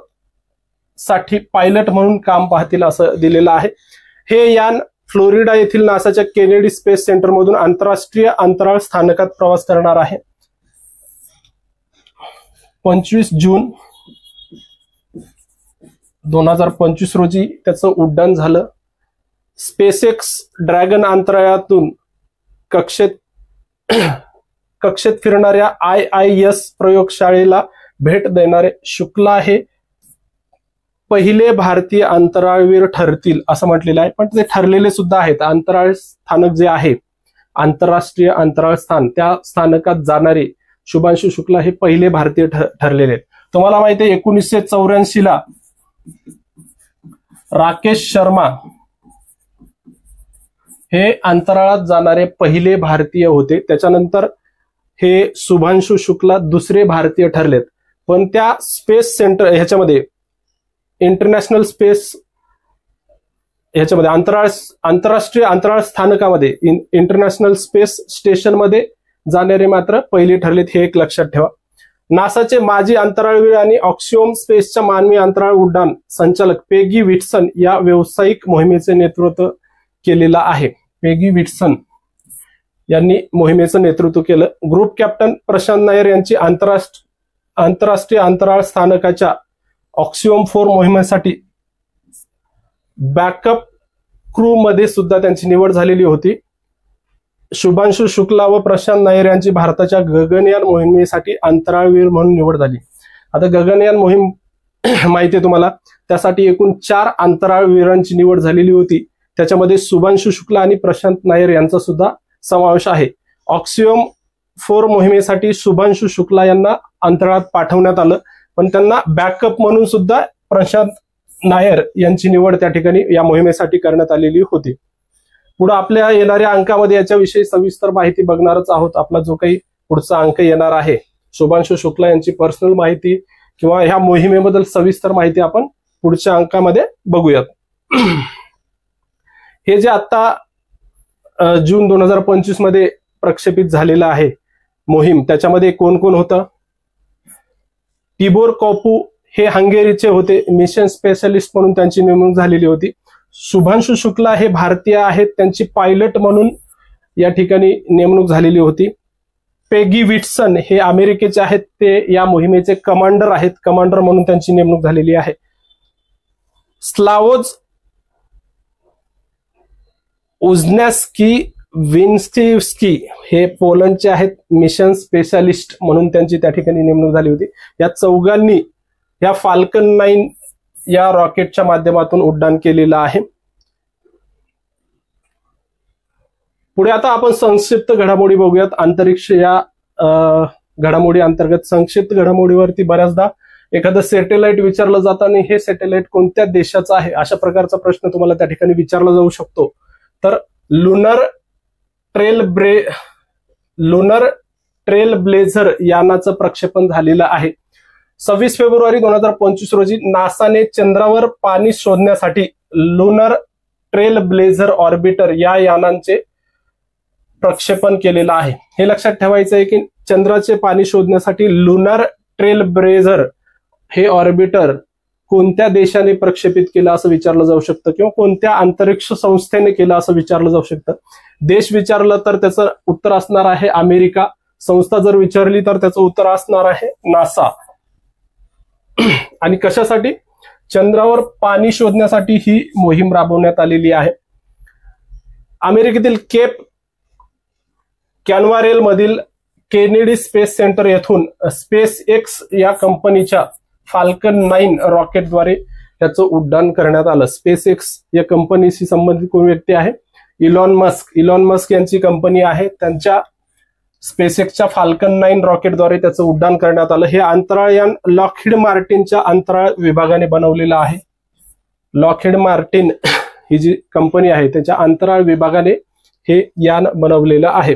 साठी पायलट म्हणून काम पाहतील असं दिलेलं आहे. हे यान फ्लोरिडा येथील नासाच्या केनेडी स्पेस सेंटर मधून आंतरराष्ट्रीय अंतराळ स्थानकात प्रवास करणार आहे. 25 जून 2025 रोजी त्याचं उड्डाण झालं. स्पेसएक्स ड्रॅगन अंतराळातून कक्षेत फिरणाऱ्या IIS प्रयोगशाळेला भेट देणारे शुक्ला हे पहिले भारतीय अंतराळवीर ठरतील असं म्हटलेलं आहे. पण ते ठरलेले सुद्धा आहेत. अंतराळ स्थानक जे आहे आंतरराष्ट्रीय अंतराळ स्थान त्या स्थानकात जाणारे शुभांशु शुक्ला हे पहिले भारतीय ठरलेले आहेत. तुम्हाला माहिती आहे 1984 ला राकेश शर्मा हे अंतराळात जाणारे पहिले भारतीय होते. त्याच्यानंतर हे शुभांशु शुक्ला दुसरे भारतीय ठरलेत. पण त्या स्पेस सेंटर ह्याच्यामध्ये इंटरनॅशनल स्पेस ह्याच्यामध्ये आंतरराष्ट्रीय अंतराळ स्थानकामध्ये इंटरनॅशनल स्पेस स्टेशन मध्ये जाणारे मात्र पहिले ठरलेत, हे एक लक्षात ठेवा. नासाचे माजी अंतराळवीर आणि ऑक्सिओम स्पेसच्या मानवी अंतराळ उड्डाण संचालक पेगी विट्सन या व्यावसायिक मोहिमेचे नेतृत्व केलेलं आहे. पेगी विट्सन यांनी मोहिमेचं नेतृत्व केलं. ग्रुप कॅप्टन प्रशांत नायर यांची आंतरराष्ट्रीय अंतराळ स्थानकाच्या ऑक्सिओम 4 मोहिमेसाठी बॅकअप क्रू मध्ये सुद्धा त्यांची निवड झालेली होती. शुभांशु शुक्ला व प्रशांत नायर यांची भारताच्या गगनयान मोहिमेसाठी अंतराळवीर म्हणून निवड झाली. आता गगनयान मोहीम माहिती आहे तुम्हाला, त्यासाठी एकूण 4 अंतराळवीरांची निवड झालेली होती. त्याच्यामध्ये शुभांशु शुक्ला आणि प्रशांत नायर यांचा सुद्धा समावेश आहे. ऑक्सिओम 4 मोहिमेसाठी शुभांशु शुक्ला यांना अंतराळात पाठवण्यात आलं, पण त्यांना बॅकअप म्हणून सुद्धा प्रशांत नायर यांची निवड त्या ठिकाणी या मोहिमेसाठी करण्यात आलेली होती. पुढे आपल्या येणाऱ्या अंकामध्ये याच्याविषयी सविस्तर माहिती बघणारच आहोत. आपला जो काही पुढचा अंक येणार आहे शुभांशु शुक्ला यांची पर्सनल माहिती किंवा ह्या मोहिमेबद्दल सविस्तर माहिती आपण पुढच्या अंकामध्ये बघूयात. हे जे आता जून 2025 मध्ये प्रक्षेपित झालेलं आहे मोहीम, त्याच्यामध्ये कोण कोण होतं? टिबोर कॉपू हे हंगेरीचे होते, मिशन स्पेशलिस्ट म्हणून त्यांची नेमणूक झालेली होती. शुभांशु शुक्ला हे भारतीय आहेत, त्यांची पायलट म्हणून या ठिकाणी नेमणूक झालेली होती. पेगी विट्सन हे अमेरिकेचे आहेत, ते या मोहिमेचे कमांडर आहेत, कमांडर म्हणून त्यांची नेमणूक झालेली आहे. स्लावोज उझन्यास्की विन्स्टिव्स्की हे पोलंडचे आहेत, मिशन स्पेशलिस्ट म्हणून त्यांची त्या ठिकाणी नेमणूक झाली होती. या चौघांनी या फाल्कन 9 या रॉकेटच्या माध्यमातून उड्डाण केलेलं आहे. पुढे आता आपण संक्षिप्त घडामोडी बघूयात. अंतरिक्ष या घडामोडी अंतर्गत संक्षिप्त घडामोडीवरती बऱ्याचदा एखादं सॅटेलाइट विचारलं जातं आणि हे सॅटेलाइट कोणत्या देशाचं आहे अशा प्रकारचा प्रश्न तुम्हाला त्या ठिकाणी विचारला जाऊ शकतो. तर लुनर ट्रेल ब्लेझर यानाचं प्रक्षेपण झालेलं आहे. 26 फेब्रुवारी 2025 रोजी नासाने चंद्रावर पाणी शोधण्यासाठी लुनर ट्रेल ब्लेझर ऑर्बिटर या यानांचे प्रक्षेपण केलेलं आहे. हे लक्षात ठेवायचं आहे की चंद्राचे पाणी शोधण्यासाठी लुनर ट्रेल ब्लेझर हे ऑर्बिटर कोणत्या देशाने प्रक्षेपित केलं असं विचारलं जाऊ शकतं किंवा कोणत्या अंतरिक्ष संस्थेने केलं असं विचारलं जाऊ शकतं. देश विचारलं तर त्याचं उत्तर असणार आहे अमेरिका. संस्था जर विचारली तर त्याचं उत्तर असणार आहे नासा. आणि कशासाठी? चंद्रावर पाणी शोधण्यासाठी ही मोहीम राबवण्यात आलेली आहे. अमेरिकेतील केप कॅनवारेल मधील केनेडी स्पेस सेंटर येथून स्पेस एक्स या कंपनीच्या फाल्कन 9 रॉकेटद्वारे त्याचं उड्डाण करण्यात आलं. स्पेस एक्स या कंपनीशी संबंधित कोण व्यक्ती आहे? इलॉन मस्क यांची कंपनी आहे. त्यांच्या स्पेस एक्सच्या फाल्कन 9 रॉकेटद्वारे त्याचं उड्डाण करण्यात आलं. हे अंतराळयान लॉकहीड मार्टिनच्या अंतराळ विभागाने बनवलेलं आहे. लॉकहीड मार्टिन ही जी कंपनी आहे त्याच्या अंतराळ विभागाने हे यान बनवलेलं आहे.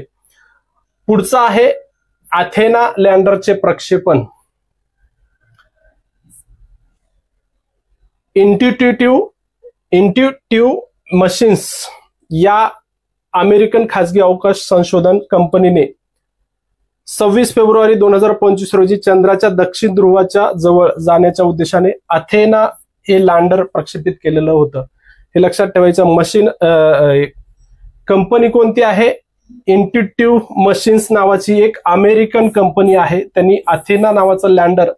पुढचं आहे अथेना लँडरचे प्रक्षेपण. इंट्युटिव्ह मशीन्स या अमेरिकन खासगी अवकाश संशोधन कंपनीने 26 फेब्रुवारी 2025 रोजी चंद्राच्या दक्षिण ध्रुवाच्या जवळ जाण्याच्या उद्देशाने अथेना हे लँडर प्रक्षेपित केलेलं होतं. हे लक्षात ठेवायचं. मशीन कंपनी कोणती आहे? इंट्युटिव्ह मशीन्स नावाची एक अमेरिकन कंपनी आहे. त्यांनी अथेना नावाचं लँडर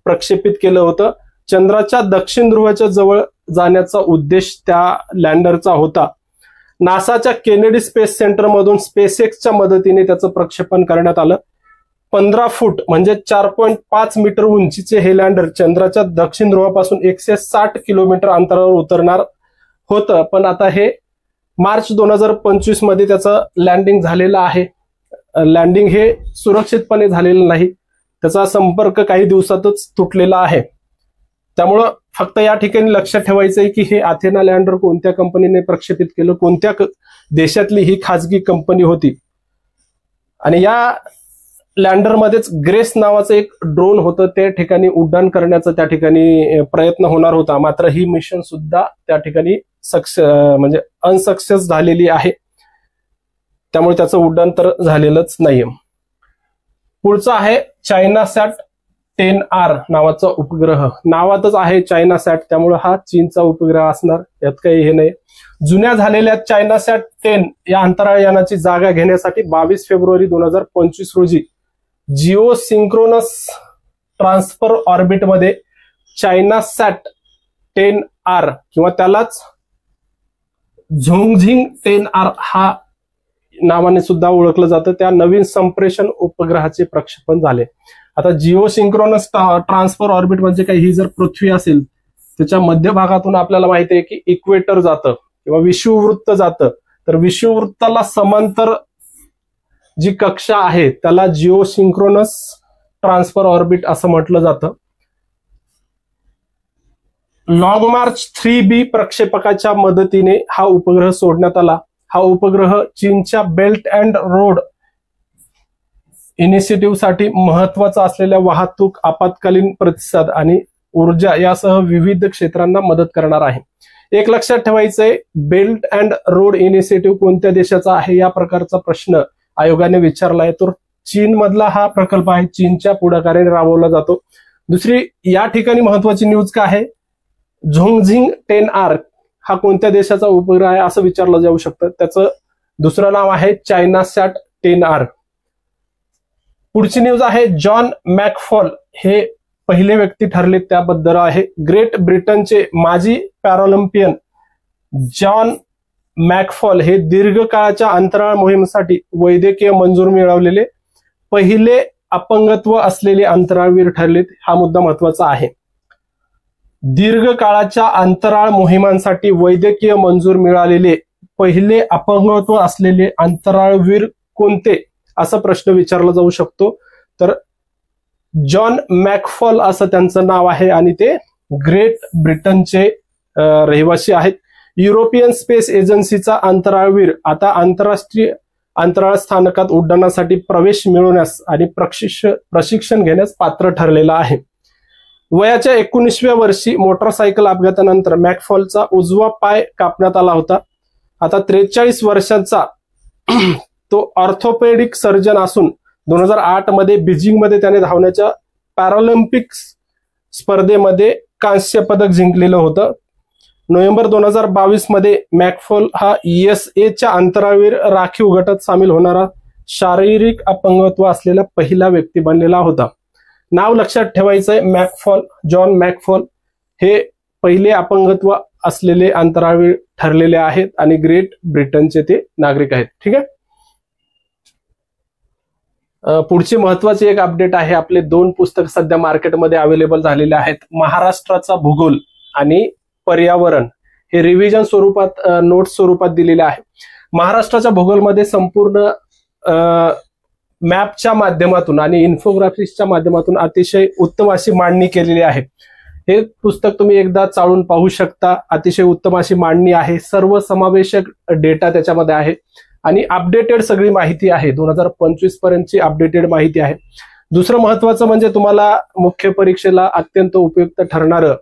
प्रक्षेपित केलं होतं. चंद्राच्या दक्षिण ध्रुवाच्या जवळ जाण्याचा उद्देश त्या लँडरचा होता. नासाच्या केनेडी स्पेस सेंटर मधून स्पेसएक्सच्या मदतीने त्याचं प्रक्षेपण करण्यात आलं. 15 फूट म्हणजे 4.5 मीटर उंचीचे हे लँडर चंद्राच्या दक्षिण ध्रुवापासून 160 किलोमीटर अंतरावर उतरणार होतं. पण आता हे मार्च 2025 मध्ये त्याचं लँडिंग झालेलं आहे. लँडिंग हे सुरक्षितपणे झालेलं नाही. त्याचा संपर्क काही दिवसातच तुटलेला आहे. त्यामुळं फक्त या ठिकाणी लक्षात ठेवायचंय की हे अथेना लँडर कोणत्या कंपनीने प्रक्षेपित केलं, कोणत्या देशातली ही खाजगी कंपनी होती. आणि या लँडरमध्येच ग्रेस नावाचं एक ड्रोन होतं. त्या ठिकाणी उड्डाण करण्याचा त्या ठिकाणी प्रयत्न होणार होता. मात्र ही मिशन सुद्धा त्या ठिकाणी म्हणजे अनसक्सेस झालेली आहे. त्यामुळे त्याचं उड्डाण तर झालेलंच नाहीये. पुढचं आहे चायनासॅट 10R नावाचा उपग्रह. नावातच आहे चायनासॅट, त्यामुळे हा चीनचा उपग्रह असणार, यात काही हे नाही. जुन्या झालेल्या चायनासॅट 10 या अंतराळयानाची जागा घेण्यासाठी 22 फेब्रुवारी 2025 रोजी जिओ सिंक्रोनस ट्रान्सफर ऑर्बिटमध्ये चायनासॅट 10R किंवा त्यालाच झोंगझिंग 10R हा नावाने सुद्धा ओळखलं जातं, त्या नवीन संप्रेषण उपग्रहाचे प्रक्षेपण झाले. आता जिओ सिंक्रोनस ट्रान्सफर ऑर्बिट म्हणजे काय? ही जर पृथ्वी असेल त्याच्या मध्यभागातून आपल्याला माहिती आहे की इक्वेटर जातं किंवा विषुववृत्त जातं. तर विषुववृत्ताला समांतर जी कक्षा आहे त्याला जिओ सिंक्रोनस ट्रान्सफर ऑर्बिट असं म्हटलं जातं. लॉंग मार्च 3B प्रक्षेपकाच्या मदतीने हा उपग्रह सोडण्यात आला. हा उपग्रह चीनच्या बेल्ट अँड रोड इनिशिएटिव्ह साठी महत्वाचा असलेल्या वाहतूक, आपत्कालीन प्रतिसाद आणि ऊर्जा यासह विविध क्षेत्रांना मदत करणार आहे. एक लक्षात ठेवायचंय, बेल्ट अँड रोड इनिशिएटिव्ह कोणत्या देशाचा आहे या प्रकारचा प्रश्न आयोगाने विचारलाय. तर चीन मधला हा प्रकल्प आहे, चीनच्या पुढाकाराने राबवला जातो. दुसरी या ठिकाणी महत्वाची न्यूज काय आहे? झोंगझिंग 10R हा कोणत्या देशाचा उपग्रह आहे असं विचारलं जाऊ शकतं. त्याचं दुसरं नाव आहे चायनासॅट 10R. पुढची न्यूज आहे जॉन मॅकफॉल हे पहिले व्यक्ती ठरले त्याबद्दल आहे. ग्रेट ब्रिटनचे माजी पॅरालिम्पियन जॉन मॅकफॉल हे दीर्घकाळाच्या अंतराळ मोहिमेसाठी वैद्यकीय मंजूर मिळवलेले पहिले अपंगत्व असलेले अंतराळवीर ठरलेत. हा मुद्दा महत्वाचा आहे. दीर्घकाळाच्या अंतराळ मोहिमांसाठी वैद्यकीय मंजूर मिळालेले पहिले अपंगत्व असलेले अंतराळवीर कोणते, असा प्रश्न विचारला जाऊ शकतो. तर जॉन मॅकफॉल असं त्यांचं नाव आहे आणि ते ग्रेट ब्रिटनचे रहिवासी आहेत. युरोपियन स्पेस एजन्सीचा अंतराळवीर आता आंतरराष्ट्रीय अंतराळ स्थानकात उड्डाणासाठी प्रवेश मिळवण्यास आणि प्रशिक्षण घेण्यास पात्र ठरलेला आहे. वयाच्या 19व्या वर्षी मोटरसायकल अपघातानंतर मॅकफॉलचा उजवा पाय कापण्यात आला होता. आता 43 वर्षांचा तो ऑर्थोपेडिक सर्जन असून 2008 मध्ये बीजिंगमध्ये त्याने धावण्याच्या पॅरालिम्पिक स्पर्धेमध्ये कांस्य पदक जिंकलेलं होतं. नोव्हेंबर 2022 मध्ये मॅकफॉल हा ESA च्या अंतराळवीर राखीव गटात सामील होणारा शारीरिक अपंगत्व असलेला पहिला व्यक्ती बनलेला होता. नाव लक्षात ठेवायचंय, मॅकफॉल, जॉन मॅकफॉल हे पहिले अपंगत्व असलेले अंतराळवीर ठरलेले आहेत आणि ग्रेट ब्रिटनचे ते नागरिक आहेत. ठीक आहे. पुढची महत्वाची एक अपडेट आहे, आपले 2 पुस्तक सध्या मार्केटमध्ये अवेलेबल झालेले आहेत. महाराष्ट्राचा भूगोल आणि पर्यावरण हे रिव्हिजन स्वरूपात नोट्स स्वरूपात दिलेले आहे. महाराष्ट्राच्या भूगोलमध्ये संपूर्ण मॅपच्या माध्यमातून आणि इन्फोग्राफिक्सच्या माध्यमातून अतिशय उत्तम अशी मांडणी केलेली आहे. हे पुस्तक तुम्ही एकदा चाळून पाहू शकता. अतिशय उत्तम अशी मांडणी आहे, सर्वसमावेशक डेटा त्याच्यामध्ये आहे आणि अपडेटेड सगळी माहिती आहे. 2025 पर्यंतची अपडेटेड माहिती आहे. दुसरं महत्वाचं म्हणजे तुम्हाला मुख्य परीक्षेला अत्यंत उपयुक्त ठरणारं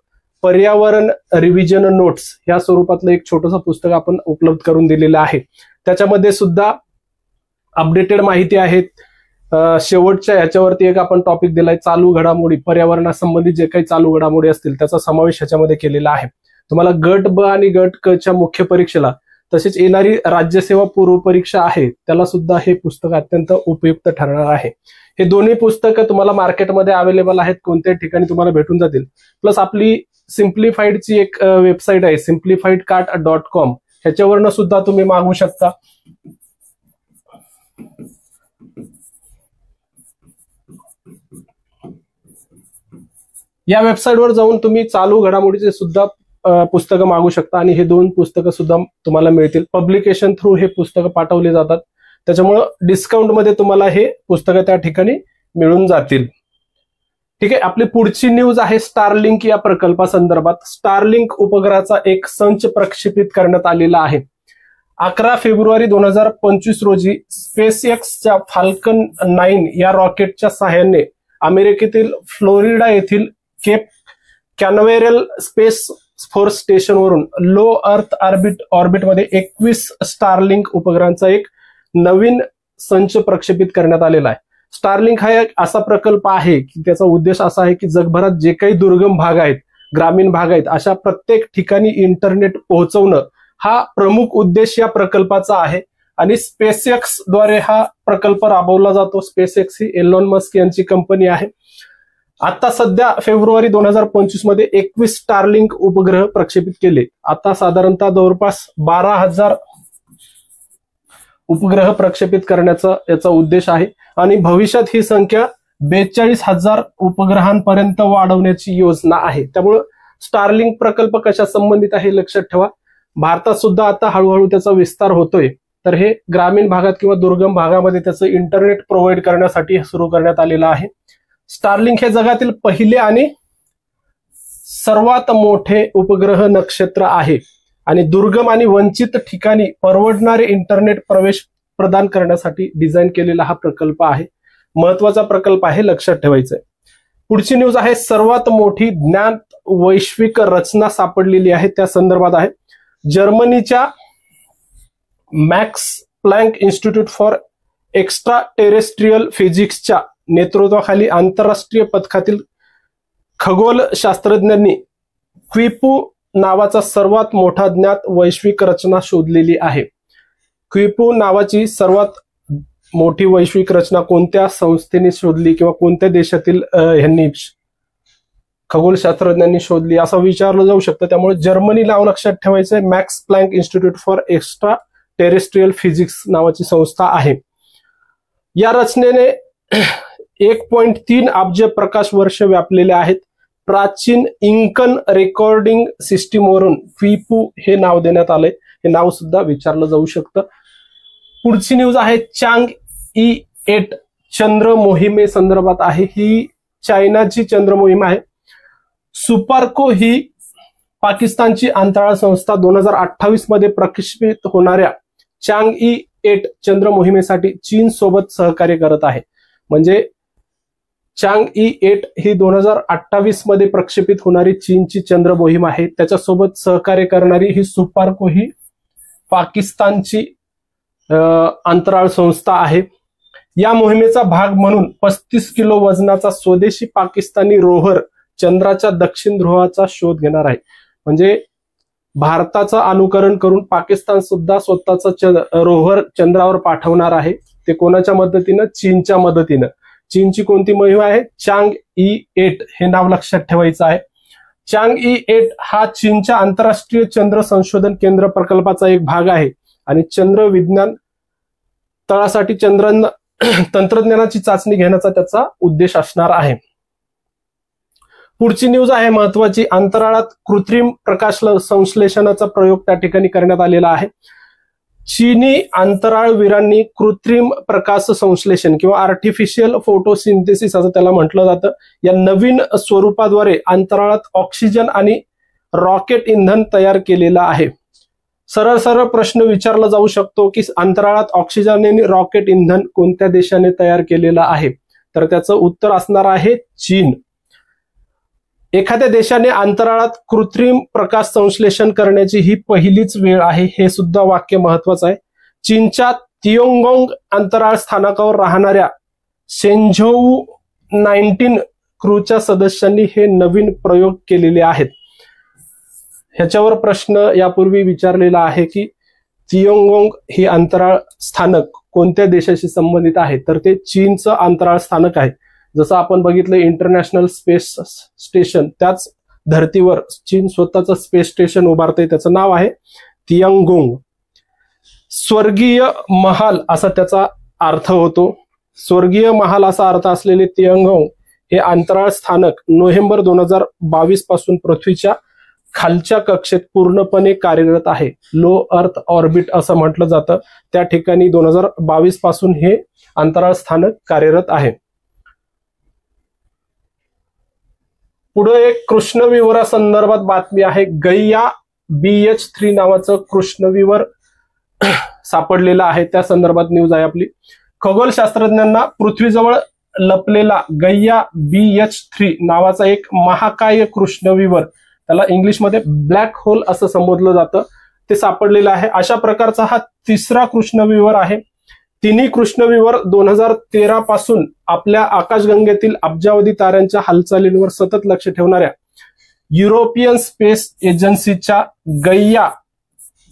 पर्यावरण रिव्हिजन नोट्स या स्वरूपातलं एक छोटंसं पुस्तक आपण उपलब्ध करून दिलेलं आहे. त्याच्यामध्ये सुद्धा अपडेटेड माहिती आहेत. शेवटच्या ह्याच्यावरती एक आपण टॉपिक दिलाय, चालू घडामोडी, पर्यावरणासंबंधित जे काही चालू घडामोडी असतील त्याचा समावेश ह्याच्यामध्ये केलेला आहे. तुम्हाला गट ब आणि गट क च्या मुख्य परीक्षेला तसेच येणारी राज्यसेवा पूर्व परीक्षा आहे त्याला सुद्धा हे पुस्तक अत्यंत उपयुक्त ठरणार आहे. हे दोन्ही पुस्तकं तुम्हाला मार्केटमध्ये अवेलेबल आहेत, कोणत्याही ठिकाणी तुम्हाला भेटून जातील. प्लस आपली सिम्प्लिफाईडची एक वेबसाईट आहे simplifiedcart.com, ह्याच्यावरनं सुद्धा तुम्ही मागवू शकता. या वेबसाईटवर जाऊन तुम्ही चालू घडामोडीचे सुद्धा पुस्तकं मागू शकता आणि हे 2 पुस्तकं सुद्धा तुम्हाला मिळतील. पब्लिकेशन थ्रू हे पुस्तकं पाठवली जातात, त्याच्यामुळं डिस्काउंट मध्ये तुम्हाला हे पुस्तकं त्या ठिकाणी मिळून जातील. ठीक आहे. आपली पुढची न्यूज आहे स्टारलिंक या प्रकल्पासंदर्भात. स्टारलिंक उपग्रहाचा एक संच प्रक्षेपित करण्यात आलेला आहे. 11 फेब्रुवारी 2025 रोजी स्पेसएक्सच्या फाल्कन 9 या रॉकेटच्या सहाय्याने अमेरिकेतील फ्लोरिडा येथील केप कॅनवेरल स्पेस फोर्स स्टेशनवरून लो अर्थ ऑर्बिटमध्ये 21 स्टारलिंक उपग्रहांचा एक नवीन संच प्रक्षेपित करण्यात आलेला आहे. स्टारलिंक हा एक असा प्रकल्प आहे की त्याचा उद्देश असा आहे की जगभरात जे काही दुर्गम भाग आहेत, ग्रामीण भाग आहेत, अशा प्रत्येक ठिकाणी इंटरनेट पोहोचवणं हा प्रमुख उद्देश या प्रकल्पाचा आहे आणि स्पेसएक्स द्वारे हा प्रकल्प राबवला जातो. स्पेसएक्स ही एलॉन मस्क यांची कंपनी आहे. आता सध्या फेब्रुवारी 2025 मध्ये 21 स्टारलिंक उपग्रह प्रक्षेपित केले. आता साधारणतः जवळपास 12,000 उपग्रह प्रक्षेपित करण्याचा याचा उद्देश आहे आणि भविष्यात ही संख्या 42,000 उपग्रहांपर्यंत वाढवण्याची योजना आहे. त्यामुळे स्टारलिंक प्रकल्प कशा संबंधित आहे लक्षात ठेवा. भारतात सुद्धा आता हळूहळू त्याचा विस्तार होतोय. तर हे ग्रामीण भागात किंवा दुर्गम भागामध्ये त्याचं इंटरनेट प्रोव्हाइड करण्यासाठी सुरू करण्यात आलेलं आहे. स्टारलिंक हे जगातील पहिले आणि सर्वात मोठे उपग्रह नक्षत्र आहे आणि दुर्गम आणि वंचित ठिकाणी परवडणारे इंटरनेट प्रवेश प्रदान करण्यासाठी डिझाईन केलेला हा प्रकल्प आहे. महत्वाचा प्रकल्प आहे, लक्षात ठेवायचं आहे. पुढची न्यूज आहे सर्वात मोठी ज्ञात वैश्विक रचना सापडलेली आहे त्या संदर्भात आहे. जर्मनीच्या Max Planck institute for extra terrestrial फिजिक्सच्या नेतृत्वाखाली आंतरराष्ट्रीय पथकातील खगोल शास्त्रज्ञांनी क्विपू नावाचा सर्वात मोठा ज्ञात वैश्विक रचना शोधलेली आहे. क्विपू नावाची सर्वात मोठी वैश्विक रचना कोणत्या संस्थेने शोधली किंवा कोणत्या देशातील ह्यांनी खगोलशास्त्रज्ञांनी शोधली असं विचारलं जाऊ शकतं. त्यामुळे जर्मनी नाव लक्षात ठेवायचंय. Max Planck institute for extra terrestrial physics नावाची संस्था आहे. या रचनेने 1.3 अब्ज प्रकाश वर्ष व्यापलेले आहेत. प्राचीन इंकन रेकॉर्डिंग सिस्टीमवरून क्विपू हे नाव देण्यात आलंय. हे नाव सुद्धा विचारलं जाऊ शकतं. पुढची न्यूज आहे चांग-ई-8 चंद्र मोहिमे संदर्भात आहे. ही चायनाची चंद्र मोहीम आहे. सुपार्को ही पाकिस्तानची अंतराळ संस्था 2028 मध्ये प्रक्षेपित होणाऱ्या चांग-ई-8 चंद्र मोहिमेसाठी चीन सोबत सहकार्य करत आहे. म्हणजे चांग-ई-8 ही 2028 मध्ये प्रक्षेपित होणारी चीनची चंद्र मोहीम आहे. त्याच्यासोबत सहकार्य करणारी ही सुपार्को ही पाकिस्तानची अंतराळ संस्था आहे. या मोहिमेचा भाग म्हणून 35 किलो वजनाचा स्वदेशी पाकिस्तानी रोव्हर चंद्राच्या दक्षिण ध्रुवाचा शोध घेणार आहे. म्हणजे भारताचं अनुकरण करून पाकिस्तान सुद्धा स्वतःचा रोव्हर चंद्रावर पाठवणार आहे. ते कोणाच्या मदतीनं? चीनच्या मदतीनं. चीनची कोणती मोहीम आहे? चांग-ई-8 हे नाव लक्षात ठेवायचं आहे. चांग-ई-8 हा चीनच्या आंतरराष्ट्रीय चंद्र संशोधन केंद्र प्रकल्पाचा एक भाग आहे आणि चंद्र विज्ञान तळासाठी तंत्रज्ञानाची चाचणी घेण्याचा त्याचा उद्देश असणार आहे. पुढची न्यूज आहे महत्वाची. अंतराळात कृत्रिम प्रकाश संश्लेषणाचा प्रयोग त्या ठिकाणी करण्यात आलेला आहे. चीनी अंतराळवीरांनी कृत्रिम प्रकाश संश्लेषण किंवा आर्टिफिशियल फोटोसिंथेसिस असं त्याला म्हटलं जातं, या नवीन स्वरूपाद्वारे अंतराळात ऑक्सिजन आणि रॉकेट इंधन तयार केलेलं आहे. सरळ सरळ प्रश्न विचारला जाऊ शकतो की अंतराळात ऑक्सिजन आणि रॉकेट इंधन कोणत्या देशाने तयार केलेलं आहे? तर त्याचं उत्तर असणार आहे चीन. एखाद्या देशाने अंतराळात कृत्रिम प्रकाश संश्लेषण करण्याची ही पहिलीच वेळ आहे. हे सुद्धा वाक्य महत्वाचं आहे. चीनच्या तियोंगोंग अंतराळ स्थानकावर राहणाऱ्या शेंझोऊ 19 क्रूच्या सदस्यांनी हे नवीन प्रयोग केलेले आहेत. ह्याच्यावर प्रश्न यापूर्वी विचारलेला आहे की तियोंगोंग ही अंतराळ स्थानक कोणत्या देशाशी संबंधित आहे? तर ते चीनचं अंतराळ स्थानक आहे. जसं आपण बघितलं इंटरनॅशनल स्पेस स्टेशन, त्याच धर्तीवर चीन स्वतःचं स्पेस स्टेशन उभारतंय. त्याचं नाव आहे तियांगोंग. स्वर्गीय महाल असा त्याचा अर्थ होतो. स्वर्गीय महाल असा अर्थ असलेले तियांगोंग हे अंतराळ स्थानक नोव्हेंबर 2022 पासून पृथ्वीच्या खालच्या कक्षेत पूर्णपणे कार्यरत आहे. लो अर्थ ऑर्बिट असं म्हटलं जातं. त्या ठिकाणी 2022 पासून हे अंतराळ स्थानक कार्यरत आहे. पुढे एक कृष्णविवरा संदर्भात बातमी आहे. गैया BH3 नावाचं कृष्णविवर सापडलेलं आहे. त्या संदर्भात न्यूज आहे आपली. खगोलशास्त्रज्ञांना पृथ्वीजवळ लपलेला गैया BH3 नावाचा एक महाकाय कृष्णविवर, त्याला इंग्लिशमध्ये ब्लॅक होल असं संबोधलं जातं, ते सापडलेलं आहे. अशा प्रकारचा हा तिसरा कृष्णविवर आहे. तिन्ही कृष्णविवर 2013 पासून आपल्या आकाशगंगेतील अब्जावधी ताऱ्यांच्या हालचालींवर सतत लक्ष ठेवणाऱ्या युरोपियन स्पेस एजन्सीच्या गैया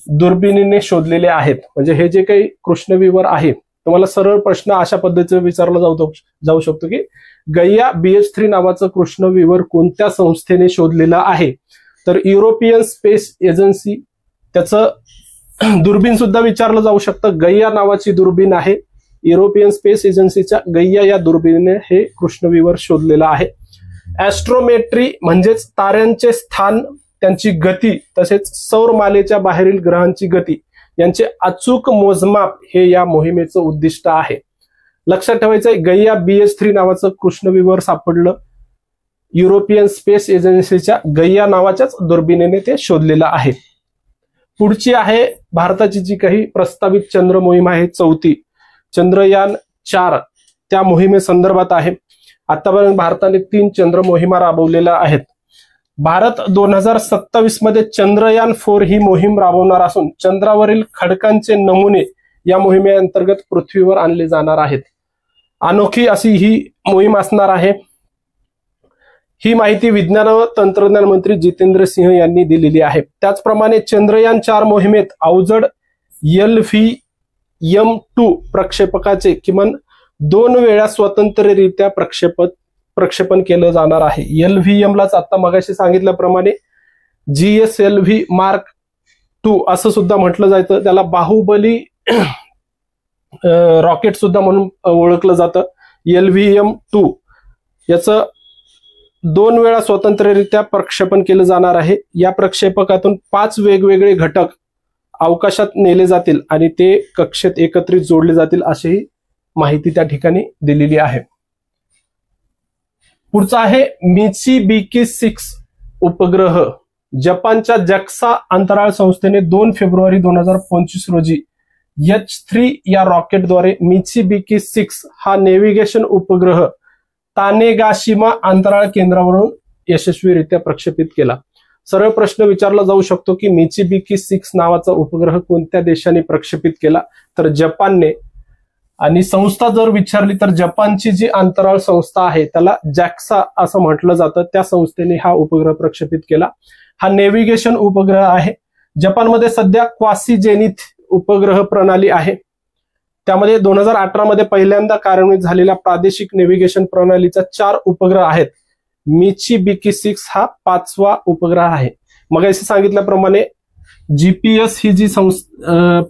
दुर्बिणीने शोधलेले आहेत. म्हणजे हे जे काही कृष्णविवर आहे, तुम्हाला सरळ प्रश्न अशा पद्धतीने विचारला जाऊ शकतो की गैया BH3 नावाचं कृष्णविवर कोणत्या संस्थेने शोधलेलं आहे? तर युरोपियन स्पेस एजन्सी. त्याचं दुर्बीण सुद्धा विचारलं जाऊ शकतं. गैया नावाची दुर्बीण आहे. युरोपियन स्पेस एजन्सीच्या गैया या दुर्बिणीने हे कृष्णविवर शोधलेलं आहे. ऍस्ट्रोमेट्री म्हणजेच ताऱ्यांचे स्थान, त्यांची गती, तसेच सौरमालेच्या बाहेरील ग्रहांची गती यांचे अचूक मोजमाप हे या मोहिमेचं उद्दिष्ट आहे. लक्षात ठेवायचंय, गैया BH3 नावाचं कृष्णविवर सापडलं. युरोपियन स्पेस एजन्सीच्या गैया नावाच्याच दुर्बिणीने ते शोधलेलं आहे. पुढची आहे भारताची जी काही प्रस्तावित चंद्र मोहीम आहे, चौथी चंद्रयान 4, त्या मोहिमेसंदर्भात आहे. आतापर्यंत भारताने 3 चंद्र मोहिमा राबवलेल्या आहेत. भारत 2027 मध्ये चंद्रयान 4 ही मोहीम राबवणार असून चंद्रावरील खडकांचे नमुने या मोहिमेअंतर्गत पृथ्वीवर आणले जाणार आहेत. अनोखी अशी ही मोहीम असणार आहे. ही माहिती विज्ञान व तंत्रज्ञान मंत्री जितेंद्र सिंह यांनी दिलेली आहे. त्याचप्रमाणे चंद्रयान 4 मोहिमेत अवजड LVM-2 प्रक्षेपकाचे किमान 2 वेळा स्वतंत्ररित्या प्रक्षेपण केलं जाणार आहे. LVM लाच आता मगाशी सांगितल्याप्रमाणे GSLV Mark 2 असं सुद्धा म्हटलं जायचं. त्याला बाहुबली रॉकेट सुद्धा म्हणून ओळखलं जातं. LVM-2 याचं 2 वेळा स्वतंत्ररित्या प्रक्षेपण केलं जाणार आहे. या प्रक्षेपकातून 5 वेगवेगळे घटक अवकाशात नेले जातील आणि ते कक्षेत एकत्रित जोडले जातील अशीही माहिती त्या ठिकाणी दिलेली आहे. पुढचा आहे मित्सुबिशी 6 उपग्रह. जपानच्या जक्सा अंतराळ संस्थेने 2 फेब्रुवारी 2025 रोजी H3 या रॉकेटद्वारे मित्सुबिशी 6 हा नेव्हिगेशन उपग्रह तानेगाशिमा अंतराळ केंद्रावरून यशस्वीरित्या प्रक्षेपित केला. सरळ प्रश्न विचारला जाऊ शकतो की मित्सुबिशी 6 नावाचा उपग्रह कोणत्या देशाने प्रक्षेपित केला, तर जपानने. आणि संस्था जर विचारली तर जपानची जी अंतराळ संस्था आहे त्याला जॅक्सा असं म्हटलं जातं, त्या संस्थेने हा उपग्रह प्रक्षेपित केला. हा नेव्हिगेशन उपग्रह आहे. जपानमध्ये सध्या क्वासीजेनिथ उपग्रह प्रणाली आहे. त्यामध्ये 2018 मध्ये पहिल्यांदा कार्यान्वित झालेल्या प्रादेशिक नेव्हिगेशन प्रणालीचा 4 उपग्रह आहेत. मित्सुबिशी 6 हा 5वा उपग्रह आहे. मग असं सांगितल्याप्रमाणे जीपीएस ही जी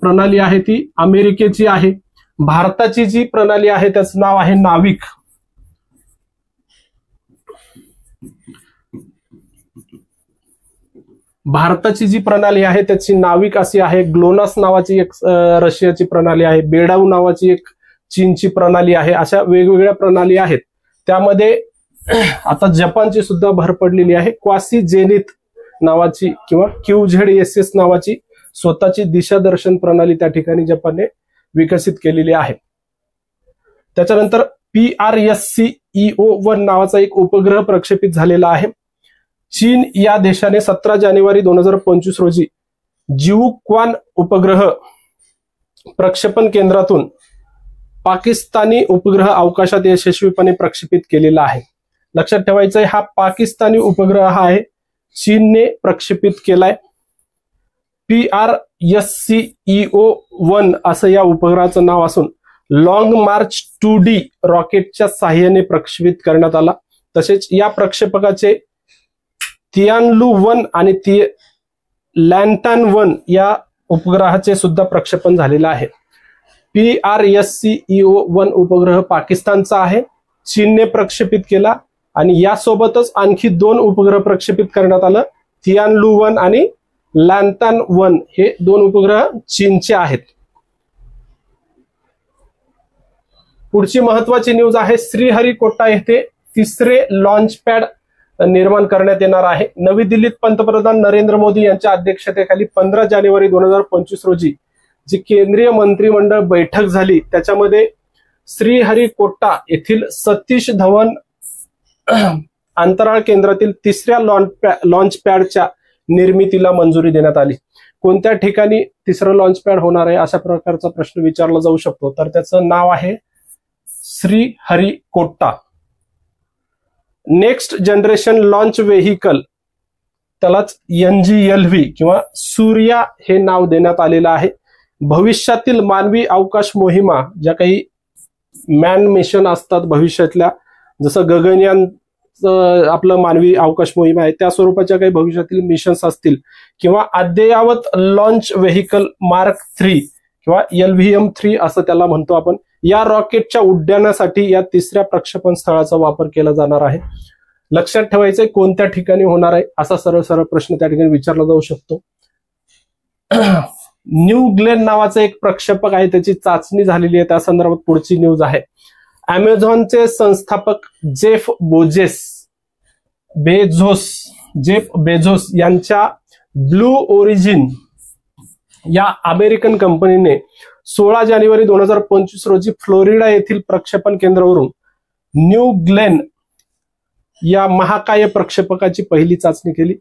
प्रणाली आहे ती अमेरिकेची आहे. भारताची जी प्रणाली आहे त्याचं नाव आहे नाविक. भारताची जी प्रणाली आहे त्याची नाविक अशी आहे. ग्लोनास नावाची एक रशियाची प्रणाली आहे. बेडाऊ नावाची एक चीनची प्रणाली आहे. अशा वेगवेगळ्या प्रणाली आहेत. त्यामध्ये आता जपानची सुद्धा भर पडलेली आहे. क्वासीजेनिथ नावाची किंवा QZSS नावाची स्वतःची दिशादर्शन प्रणाली त्या ठिकाणी जपानने विकसित केलेली आहे. त्याच्यानंतर PRSCEO-1 नावाचा एक उपग्रह प्रक्षेपित झालेला आहे. चीन या देशाने 17 जानेवारी 2025 रोजी जिवुक्वान उपग्रह प्रक्षेपण केंद्रातून पाकिस्तानी उपग्रह अवकाशात यशस्वीपणे प्रक्षेपित केलेला आहे. लक्षात ठेवायचं आहे हा पाकिस्तानी उपग्रह आहे, चीनने प्रक्षेपित केलाय. PRSCEO-1 असं या उपग्रहाचं नाव असून लॉंग मार्च 2D रॉकेटच्या साहाय्याने प्रक्षेपित करण्यात आला. तसेच या प्रक्षेपकाचे तियानलू-1 आणि लॅन्टान-1 या उपग्रहाचे सुद्धा प्रक्षेपण झालेलं आहे. PRSCEO-1 उपग्रह पाकिस्तानचा आहे, चीनने प्रक्षेपित केला आणि यासोबतच आणखी 2 उपग्रह प्रक्षेपित करण्यात आलं. तियानलू-1 आणि लॅन्टान-1 हे 2 उपग्रह चीनचे आहेत. पुढची महत्वाची न्यूज आहे श्रीहरिकोटा येथे 3रे लॉन्च पॅड निर्माण करण्यात येणार आहे. नवी दिल्लीत पंतप्रधान नरेंद्र मोदी यांच्या अध्यक्षतेखाली 15 जानेवारी 2025 रोजी जी केंद्रीय मंत्रिमंडळ बैठक झाली त्याच्यामध्ये श्रीहरिकोटा येथील सतीश धवन अंतराळ केंद्रातील 3ऱ्या लॉन्च पॅडच्या निर्मितीला मंजुरी देण्यात आली. कोणत्या ठिकाणी 3रं लॉन्च पॅड होणार आहे अशा प्रकारचा प्रश्न विचारला जाऊ शकतो, तर त्याचं नाव आहे Sriharikota. Next generation launch vehicle त्यालाच NGLV किंवा सूर्या हे नाव देण्यात आलेलं आहे. भविष्यातील मानवी अवकाश मोहिमा ज्या काही मॅन मिशन असतात भविष्यातल्या, जसं गगनयान आपलं मानवी अवकाश मोहीम आहे त्या स्वरूपाच्या काही भविष्यातील मिशन्स असतील किंवा अद्ययावत लॉन्च व्हेकल मार्क 3 किंवा LVM-3 असं त्याला म्हणतो आपण, या रॉकेटच्या उड्डाणासाठी या 3ऱ्या प्रक्षेपण स्थळाचा वापर केला जाणार आहे. लक्षात ठेवायचंय कोणत्या ठिकाणी होणार आहे असा सरळ प्रश्न त्या ठिकाणी विचारला जाऊ शकतो. न्यू ग्लेन नावाचं एक प्रक्षेपक आहे, त्याची चाचणी झालेली आहे, त्या संदर्भात पुढची न्यूज आहे. अमेझॉनचे संस्थापक जेफ बेझोस यांच्या ब्लू ओरिजिन या अमेरिकन कंपनीने 16 जानेवारी 2025 रोजी फ्लोरिडा येथील प्रक्षेपण केंद्रावरून न्यू ग्लेन या महाकाय प्रक्षेपकाची पहिली चाचणी केली.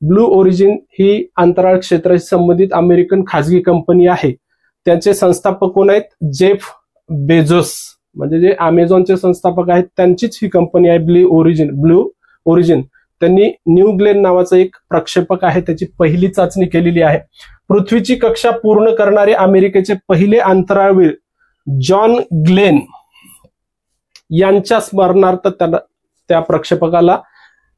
ब्लू ओरिजिन ही अंतराळ क्षेत्राशी संबंधित अमेरिकन खाजगी कंपनी आहे. त्यांचे संस्थापक कोण आहेत? जेफ बेझोस, म्हणजे जे अमेझॉनचे संस्थापक आहेत त्यांचीच ही कंपनी आहे ब्लू ओरिजिन. त्यांनी न्यू ग्लेन नावाचं एक प्रक्षेपक आहे त्याची पहिली चाचणी केलेली आहे. पृथ्वीची कक्षा पूर्ण करणारे अमेरिकेचे पहिले अंतराळवीर जॉन ग्लेन यांच्या स्मरणार्थ त्या प्रक्षेपकाला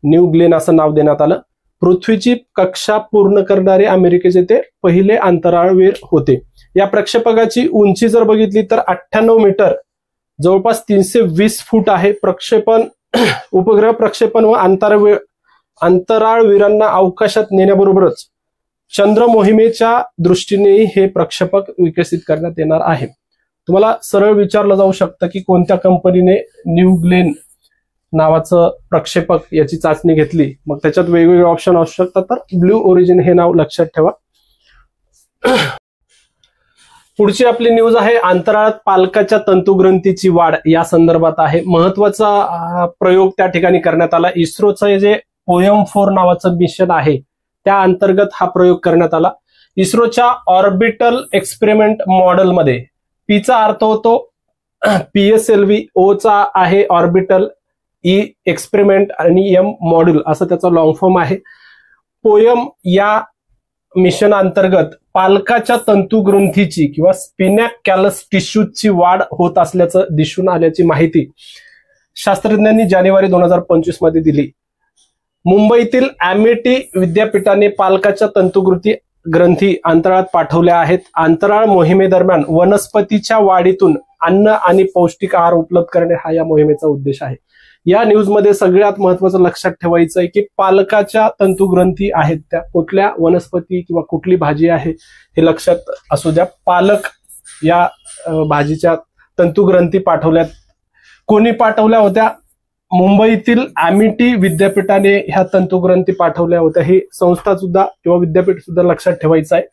न्यू ग्लेन असं नाव देण्यात आलं. पृथ्वीची कक्षा पूर्ण करणारे अमेरिकेचे ते पहिले अंतराळवीर होते. या प्रक्षेपकाची उंची जर बघितली तर 98 मीटर, जवळपास 320 फूट आहे. प्रक्षेपण उपग्रह प्रक्षेपण व अंतराळवीरांना अवकाशात नेण्याबरोबरच चंद्र मोहिमेच्या दृष्टीनेही हे प्रक्षेपक विकसित करण्यात येणार आहे. तुम्हाला सरळ विचारलं जाऊ शकतं की कोणत्या कंपनीने न्यू ग्लेन नावाचं प्रक्षेपक याची चाचणी घेतली. मग त्याच्यात वेगवेगळे ऑप्शन असू शकतात, तर ब्ल्यू ओरिजिन हे नाव लक्षात ठेवा. पुढची आपली न्यूज आहे अंतराळात पालकाच्या तंतुग्रंथीची वाढ या संदर्भात आहे. महत्वाचा प्रयोग त्या ठिकाणी करण्यात आला. इस्रोचं जे पोयम-4 नावाचं मिशन आहे त्या अंतर्गत हा प्रयोग करण्यात आला. इस्रोच्या ऑर्बिटल एक्सपेरिमेंट मॉडेलमध्ये पीचा अर्थ होतो PSLV, ओचा आहे ऑर्बिटल, ई एक्सपेरिमेंट आणि एम मॉड्यूल असं त्याचा लॉंग फॉर्म आहे. पोयम या मिशन अंतर्गत पालकाच्या तंतुग्रंथीची किंवा स्पिनॅक कॅलस टिश्यूची वाढ होत असल्याचं दिसून आल्याची माहिती शास्त्रज्ञांनी जानेवारी 2025 मध्ये दिली. मुंबईतील अमेठी विद्यापीठाने पालकाच्या तंतुग्रंथी अंतराळात पाठवल्या आहेत. अंतराळ मोहिमेदरम्यान वनस्पतीच्या वाढीतून अन्न आणि पौष्टिक आहार उपलब्ध करणे हा या मोहिमेचा उद्देश आहे. या न्यूजमध्ये सगळ्यात महत्वाचं लक्षात ठेवायचं आहे की पालकाच्या तंतुग्रंथी आहेत त्या कुठल्या वनस्पती किंवा कुठली भाजी आहे हे लक्षात असू द्या. पालक या भाजीच्या तंतुग्रंथी पाठवल्यात. कोणी पाठवल्या होत्या? मुंबईतील अमेठी विद्यापीठाने ह्या तंतुग्रंथी पाठवल्या होत्या. ही संस्था सुद्धा किंवा विद्यापीठ सुद्धा लक्षात ठेवायचं आहे.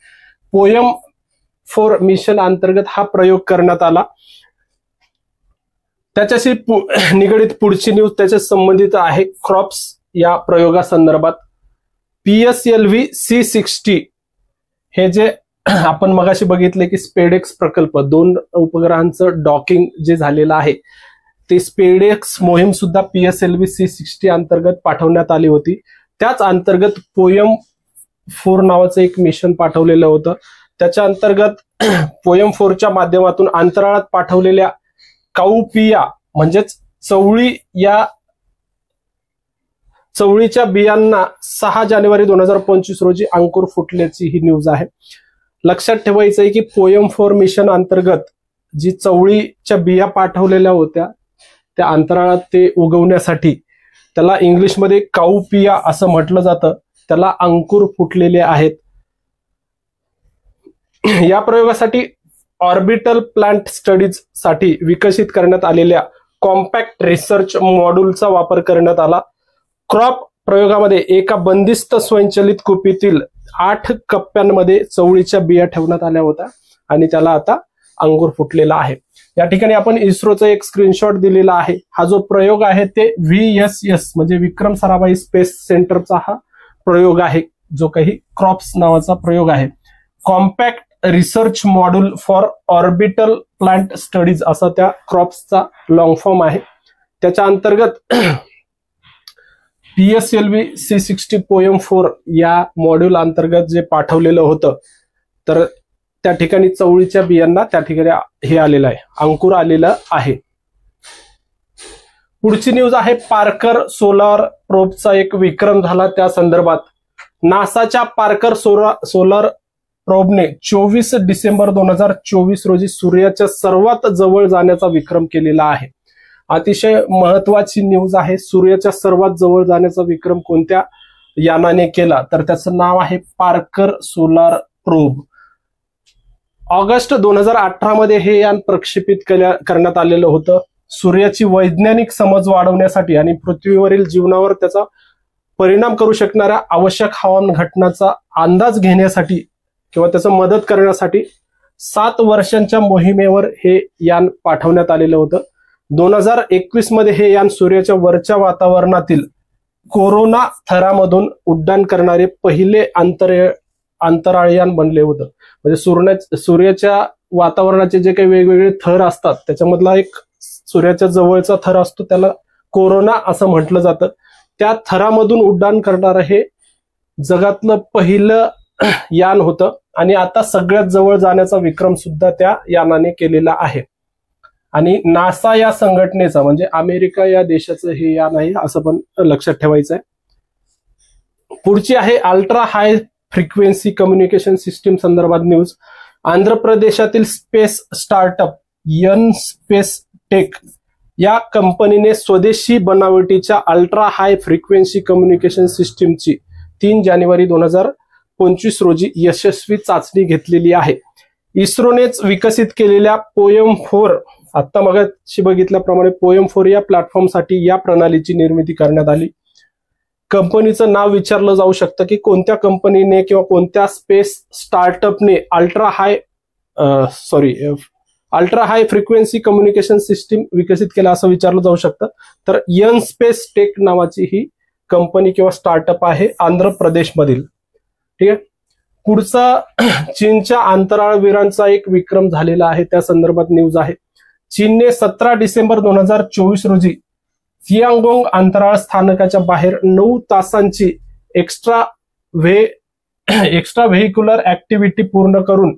पोयम-4 मिशन अंतर्गत हा प्रयोग करण्यात आला. त्याच्याशी निगडीत पुढची न्यूज त्याच्या संबंधित आहे क्रॉप्स या प्रयोगासंदर्भात. PSLV C60 हे जे आपण मगाशी बघितले की स्पेडेक्स प्रकल्प 2 उपग्रहांचं डॉकिंग जे झालेलं आहे ते स्पेडेक्स मोहीम सुद्धा PSLV C60 अंतर्गत पाठवण्यात आली होती. त्याच अंतर्गत पोयम-4 नावाचं एक मिशन पाठवलेलं होतं. त्याच्या अंतर्गत पोयम-4च्या माध्यमातून अंतराळात पाठवलेल्या काउपिया म्हणजेच चवळीच्या बियांना 6 जानेवारी 2025 रोजी अंकुर फुटल्याची ही न्यूज आहे. लक्षात ठेवायचं आहे की पोयम-4 मिशन अंतर्गत जी चवळीच्या बिया पाठवलेल्या होत्या त्या अंतराळात ते उगवण्यासाठी त्याला इंग्लिशमध्ये काउपिया असं म्हटलं जातं. त्याला अंकुर फुटलेले आहेत. या प्रयोगासाठी ऑर्बिटल प्लांट स्टडीज साठी विकसित करण्यात आलेल्या कॉम्पॅक्ट रिसर्च मॉड्यूलचा वापर करण्यात आला. क्रॉप प्रयोगामध्ये एका बंदिस्त स्वयंचलित कुपीतील 8 कप्प्यांमध्ये चवळीच्या बिया ठेवण्यात आल्या होत्या आणि त्याला आता अंकुर फुटलेला आहे. या ठिकाणी आपण इस्रोचा एक स्क्रीनशॉट दिलेला आहे. हा जो प्रयोग आहे ते VSS म्हणजे विक्रम साराभाई स्पेस सेंटरचा हा प्रयोग आहे, जो काही क्रॉप्स नावाचा प्रयोग आहे. Compact research module for orbital plant studies असा त्या क्रॉप्सचा लॉंग फॉर्म आहे. त्याच्या अंतर्गत PSLV C60 पोयम-4 या मॉड्यूल अंतर्गत जे पाठवलेलं होतं तर त्या ठिकाणी चवळीच्या बियांना त्या ठिकाणी हे आलेलं आहे, अंकुर आलेलं आहे. पुढची न्यूज आहे पार्कर सोलार प्रोबचा एक विक्रम झाला. त्या संदर्भात नासाच्या पार्कर सोलार प्रोबने 24 डिसेंबर 2024 रोजी सूर्याच्या सर्वात जवळ जाण्याचा विक्रम केलेला आहे. अतिशय महत्वाची न्यूज आहे. सूर्याच्या सर्वात जवळ जाण्याचा विक्रम कोणत्या यानाने केला तर त्याचं नाव आहे पार्कर सोलार प्रोब. ऑगस्ट 2018 मध्ये हे यान प्रक्षेपित करण्यात आलेलं होतं. सूर्याची वैज्ञानिक समज वाढवण्यासाठी आणि पृथ्वीवरील जीवनावर त्याचा परिणाम करू शकणाऱ्या आवश्यक हवामान घटनांचा अंदाज घेण्यासाठी किंवा त्याचं मदत करण्यासाठी 7 वर्षांच्या मोहिमेवर हे यान पाठवण्यात आलेलं होतं. 2021 मध्ये हे यान सूर्याच्या वरच्या वातावरणातील कोरोना थरामधून उड्डाण करणारे पहिले अंतराळयान बनले होतं. म्हणजे सूर्याच्या वातावरणाचे जे काही वेगवेगळे थर असतात त्याच्यामधला एक सूर्याच्या जवळचा थर असतो, त्याला कोरोना असं म्हटलं जातं. त्या थरामधून उड्डाण करणारं हे जगातलं पहिलं यान होतं आणि आता सगळ्यात जवळ जाण्याचा विक्रम सुद्धा त्या यानाने केलेला आहे. आणि नासा या संघटनेचा म्हणजे अमेरिका या देशाचं हे यान आहे असं पण लक्षात ठेवायचं आहे. पुढची आहे ultra high frequency communication system संदर्भात न्यूज. आंध्र प्रदेशातील space startup N Space Tech या कंपनीने स्वदेशी बनावटीच्या अल्ट्रा हाय फ्रिक्वेन्सी कम्युनिकेशन सिस्टीमची 3 जानेवारी 2025 रोजी यशस्वी चाचणी घेतलेली आहे. इस्रोनेच विकसित केलेल्या पोयम 4, आता मगाशी बघितल्याप्रमाणे पोयम 4 या प्लॅटफॉर्मसाठी या प्रणालीची निर्मिती करण्यात आली. कंपनीचं नाव विचारलं जाऊ शकतं की कोणत्या कंपनीने किंवा कोणत्या स्पेस स्टार्टअपने ultra high frequency communication system विकसित केला असं विचारलं जाऊ शकतं. तर यन स्पेस टेक नावाची ही कंपनी किंवा स्टार्टअप आहे आंध्र प्रदेशमधील. ठीक आहे. पुढचा चीनच्या अंतराळवीरांचा एक विक्रम झालेला आहे, त्या संदर्भात न्यूज आहे. चीनने 17 डिसेंबर 2024 रोजी सियांगोंग अंतराळ स्थानकाच्या बाहेर 9 तासांची एक्स्ट्रा व्हेहिक्युलर ऍक्टिव्हिटी पूर्ण करून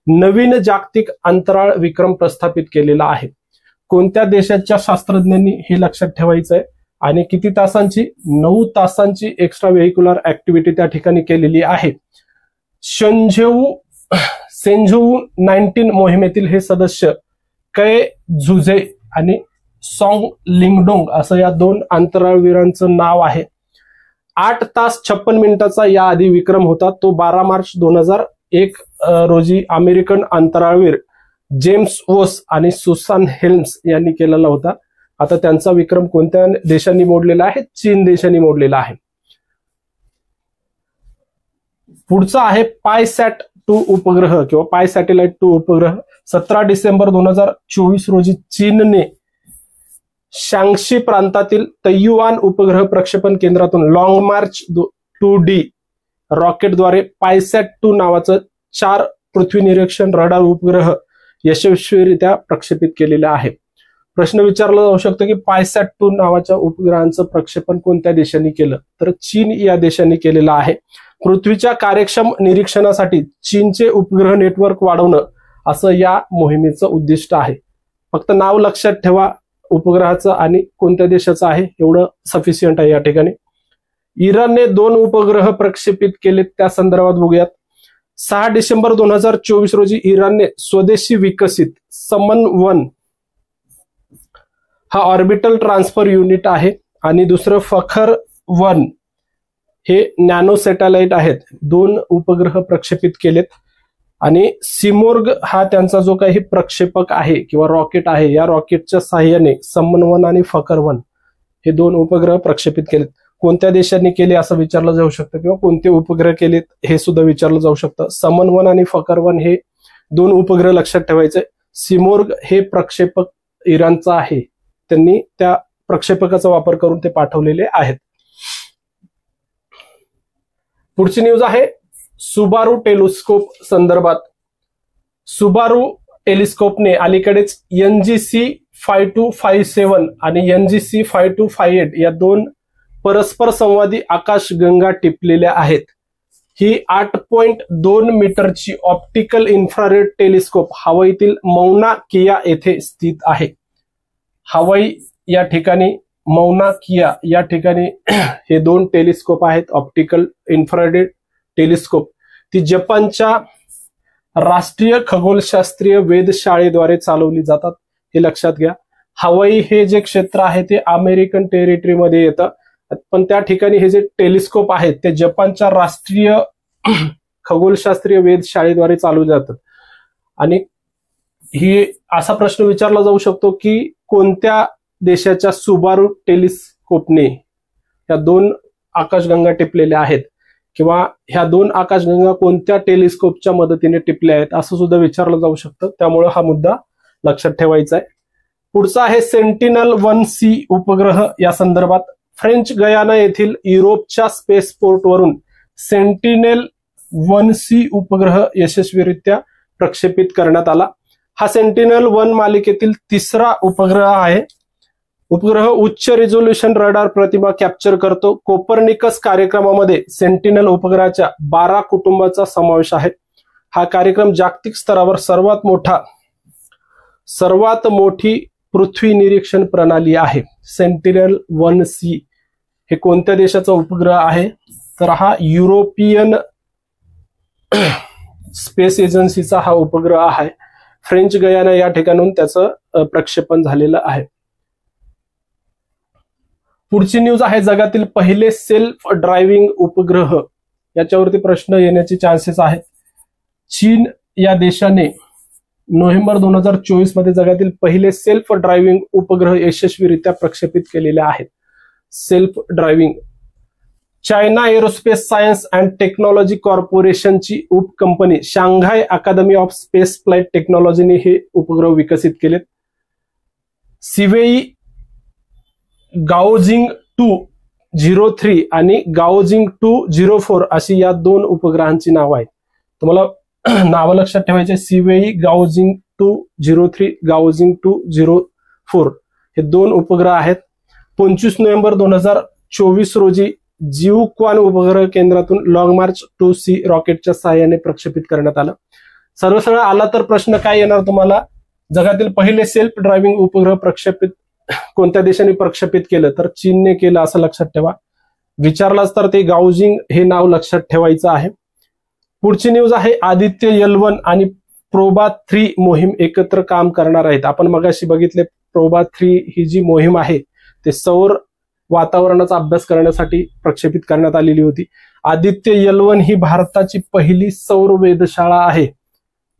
नवीन जागतिक अंतराळ विक्रम प्रस्थापित केलेला आहे. कोणत्या देशाच्या शास्त्रज्ञांनी हे लक्षात ठेवायचं आहे आणि किती तासांची? 9 तासांची एक्स्ट्रा व्हेहिक्युलर ऍक्टिव्हिटी त्या ठिकाणी केलेली आहे. सेंझोऊ 19 मोहिमेतील हे सदस्य कै झुझे आणि सॉंग लिंगडोंग असं या 2 अंतराळवीरांचं नाव आहे. 8 तास 56 मिनिटाचा याआधी विक्रम होता, तो 12 मार्च 2001 रोजी अमेरिकन अंतराळवीर जेम्स वोस आणि सुसान हेल्म्स यांनी केलेला होता. आता त्यांचा विक्रम कोणत्या देशांनी मोडलेला आहे? चीन देशांनी मोडलेला आहे. पुढचा आहे पायसॅट 2 उपग्रह किंवा पाय सॅटेलाइट 2 उपग्रह. 17 डिसेंबर 2024 रोजी चीनने शांक्षी प्रांतातील तैयुआन उपग्रह प्रक्षेपण केंद्रातून लॉंग मार्च 2D रॉकेटद्वारे पायसॅट 2 नावाचं 4 पृथ्वी निरीक्षण रडार उपग्रह यशस्वीरित्या प्रक्षेपित केलेला आहे. प्रश्न विचारला जाऊ शकतो की पायसॅट 2 नावाच्या उपग्रहांचं प्रक्षेपण कोणत्या देशांनी केलं? तर चीन या देशांनी केलेलं आहे. पृथ्वीच्या कार्यक्षम निरीक्षणासाठी चीनचे उपग्रह नेटवर्क वाढवणं असं या मोहिमेचं उद्दिष्ट आहे. फक्त नाव लक्षात ठेवा उपग्रहाचं आणि कोणत्या देशाचं आहे, एवढं सफिशियंट आहे या ठिकाणी. इराणने 2 उपग्रह प्रक्षेपित केलेत, त्या संदर्भात बघूयात. 6 डिसेंबर 2024 रोजी इराणने स्वदेशी विकसित समन-1 हा ऑर्बिटल ट्रान्सफर युनिट आहे आणि दुसरं फखर-1 हे नॅनो सॅटेलाइट आहेत, 2 उपग्रह प्रक्षेपित केलेत. आणि सिमोर्ग हा त्यांचा जो काही प्रक्षेपक आहे किंवा रॉकेट आहे, या रॉकेटच्या साहाय्याने समन-1 आणि फखर-1 हे 2 उपग्रह प्रक्षेपित केलेत. कोणत्या देशांनी केले असं विचारलं जाऊ शकतं किंवा कोणते उपग्रह केलेत हे सुद्धा विचारलं जाऊ शकतं. समन-1 आणि फखर-1 हे 2 उपग्रह लक्षात ठेवायचे. सिमोर्ग हे प्रक्षेपक इराणचं आहे, त्यांनी त्या प्रक्षेपकाचा वापर करून ते पाठवलेले आहेत. पुढची न्यूज आहे सुबारू टेलिस्कोप संदर्भात. सुबारू टेलिस्कोपने अलीकडेच NGC 5257 आणि NGC 5258 या 2 परस्पर संवादी आकाशगंगा टिपलेल्या आहेत. ही 8.2 मीटरची ऑप्टिकल इन्फ्रारेड टेलिस्कोप हवाईतील मौना किया येथे स्थित आहे. हवाई या ठिकाणी मौना किया या ठिकाणी हे 2 टेलिस्कोप आहेत, ऑप्टिकल इन्फ्रारेड टेलिस्कोप. ती जपानच्या राष्ट्रीय खगोलशास्त्रीय वेधशाळेद्वारे चालवली जातात, हे लक्षात घ्या. हवाई हे जे क्षेत्र आहे ते अमेरिकन टेरिटरीमध्ये येतं, पण त्या ठिकाणी हे जे टेलिस्कोप आहेत ते जपानच्या राष्ट्रीय खगोलशास्त्रीय वेधशाळेद्वारे चालवले जातात. आणि ही असा प्रश्न विचारला जाऊ शकतो की कोणत्या देशाच्या सुबारू टेलिस्कोपने या 2 आकाशगंगा टिपलेल्या आहेत किंवा ह्या 2 आकाशगंगा कोणत्या टेलिस्कोपच्या मदतीने टिपल्या आहेत असं सुद्धा विचारलं जाऊ शकतं. त्यामुळे हा मुद्दा लक्षात ठेवायचा आहे. पुढचा आहे सेंटिनल-1C उपग्रह. या संदर्भात फ्रेंच गयाना येथील युरोपच्या स्पेसपोर्टवरून सेंटिनेल-1C उपग्रह यशस्वीरित्या प्रक्षेपित करण्यात आला. हा सेंटिनल-1 मालिकेतील 3रा उपग्रह आहे. उपग्रह उच्च रिझोल्युशन रडार प्रतिमा कॅप्चर करतो. कोपर्निकस कार्यक्रमामध्ये सेंटिनल उपग्रहाच्या 12 कुटुंबाचा समावेश आहे. हा कार्यक्रम जागतिक स्तरावर सर्वात मोठी पृथ्वी निरीक्षण प्रणाली आहे. सेंटिनल-1C हे कोणत्या देशाचा उपग्रह आहे? तर हा युरोपियन स्पेस एजन्सीचा हा उपग्रह आहे. फ्रेंच गयाना या ठिकाणून त्याचं प्रक्षेपण झालेलं आहे. पुढची न्यूज आहे जगातील पहिले सेल्फ ड्रायव्हिंग उपग्रह, याच्यावरती प्रश्न येण्याचे चान्सेस आहेत. चीन या देशाने नोव्हेंबर 2024 मध्ये जगातील पहिले सेल्फ ड्रायव्हिंग उपग्रह यशस्वीरित्या प्रक्षेपित केलेले आहेत. Self driving. China aerospace science and technology कॉर्पोरेशनची उपकंपनी Shanghai academy of space flight टेक्नॉलॉजीने हे उपग्रह विकसित केलेत. सिवेई गाओजिंग 203 आणि गाओजिंग 204 अशी या दोन उपग्रहांची नावं आहेत. तुम्हाला नावं लक्षात ठेवायचे. सिवेई गाओजिंग 203, गाओजिंग 204 हे दोन उपग्रह आहेत. 25 नोव्हेंबर 2024 रोजी जिवक्वान उपग्रह केंद्रातून लॉंग मार्च 2C रॉकेटच्या सहाय्याने प्रक्षेपित करण्यात आलं. सरळ आला तर प्रश्न काय येणार तुम्हाला, जगातील पहिले सेल्फ ड्रायव्हिंग उपग्रह प्रक्षेपित कोणत्या देशाने प्रक्षेपित केलं, तर चीनने केलं असं लक्षात ठेवा. विचारलाच तर ते गाओजिंग हे नाव लक्षात ठेवायचं आहे. पुढची न्यूज आहे आदित्य L1 आणि प्रोबा 3 मोहीम एकत्र काम करणार आहेत. आपण मगाशी बघितले प्रोबा 3 ही जी मोहीम आहे ते सौर वातावरणाचा अभ्यास करण्यासाठी प्रक्षेपित करण्यात आलेली होती. आदित्य L1 ही भारताची पहिली सौर वेधशाळा आहे.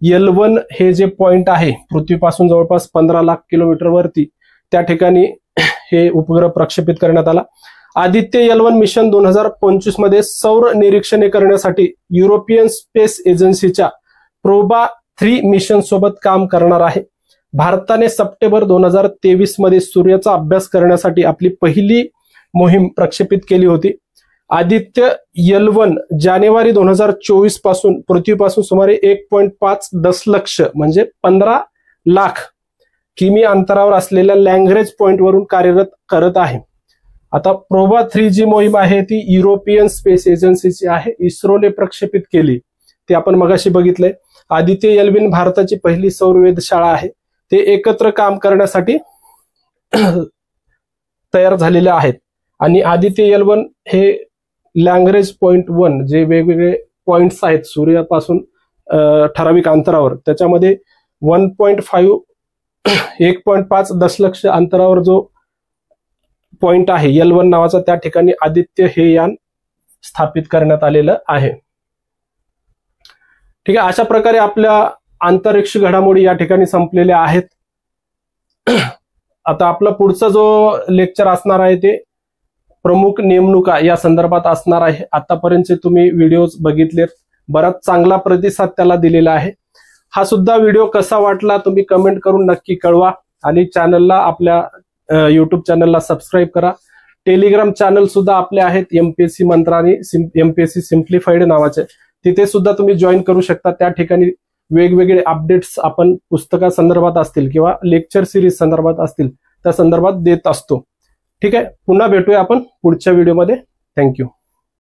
L1 हे जे पॉइंट आहे पृथ्वीपासून जवळपास 15 लाख किलोमीटर वरती, त्या ठिकाणी हे उपग्रह प्रक्षेपित करण्यात आला. आदित्य L1 मिशन 2025 मध्ये सौर निरीक्षणे करण्यासाठी युरोपियन स्पेस एजन्सीच्या प्रोबा 3 मिशन सोबत काम करणार आहे. भारताने सप्टेंबर 2023 मध्ये सूर्याचा अभ्यास करण्यासाठी आपली पहिली मोहीम प्रक्षेपित केली होती. आदित्य L1 जानेवारी 2024 पासून पृथ्वीपासून सुमारे 1.5 दशलक्ष म्हणजे 15 लाख किमी अंतरावर असलेल्या लँग्रेज पॉइंट वरून कार्यरत करत आहे. आता प्रोबा 3 जी मोहीम आहे ती युरोपियन स्पेस एजन्सीची आहे, इस्रोने प्रक्षेपित केली, ते आपण मगाशी बघितलंय. आदित्य L1 भारताची पहिली सौर वेधशाळा आहे. ते एकत्र काम करण्यासाठी तयार झालेले आहेत. आणि आदित्य L1 हे लँग्रेज पॉइंट 1 जे वेगवेगळे पॉइंट्स आहेत सूर्यापासून ठराविक अंतरावर, त्याच्यामध्ये 1.5 दशलक्ष अंतरावर जो पॉइंट आहे L1 नावाचा, त्या ठिकाणी आदित्य हे यान स्थापित करण्यात आलेलं आहे. ठीक आहे, अशा प्रकारे आपल्या अंतरिक्ष घडामोडी या ठिकाणी संपलेल्या आहेत. आता आपला पुढचा जो लेक्चर असणार आहे ते प्रमुख नेमणुका या संदर्भात असणार आहे. आतापर्यंतचे तुम्ही व्हिडिओज बघितलेत, बराच चांगला प्रतिसाद त्याला दिलेला आहे. हा सुद्धा व्हिडिओ कसा वाटला तुम्ही कमेंट करून नक्की कळवा. आणि चॅनलला, आपल्या युट्यूब चॅनलला सबस्क्राईब करा. टेलिग्राम चॅनल सुद्धा आपले आहेत MPSC मंत्र आणि MPSC सिम्प्लिफाईड नावाचे, तिथे सुद्धा तुम्ही जॉईन करू शकता. त्या ठिकाणी वेगवेगळे अपडेट्स आपण पुस्तकासंदर्भात असतील किंवा लेक्चर सिरीज संदर्भात असतील त्या संदर्भात देत असतो. ठीक आहे, पुन्हा भेटूया आपण पुढच्या व्हिडिओमध्ये. थँक्यू.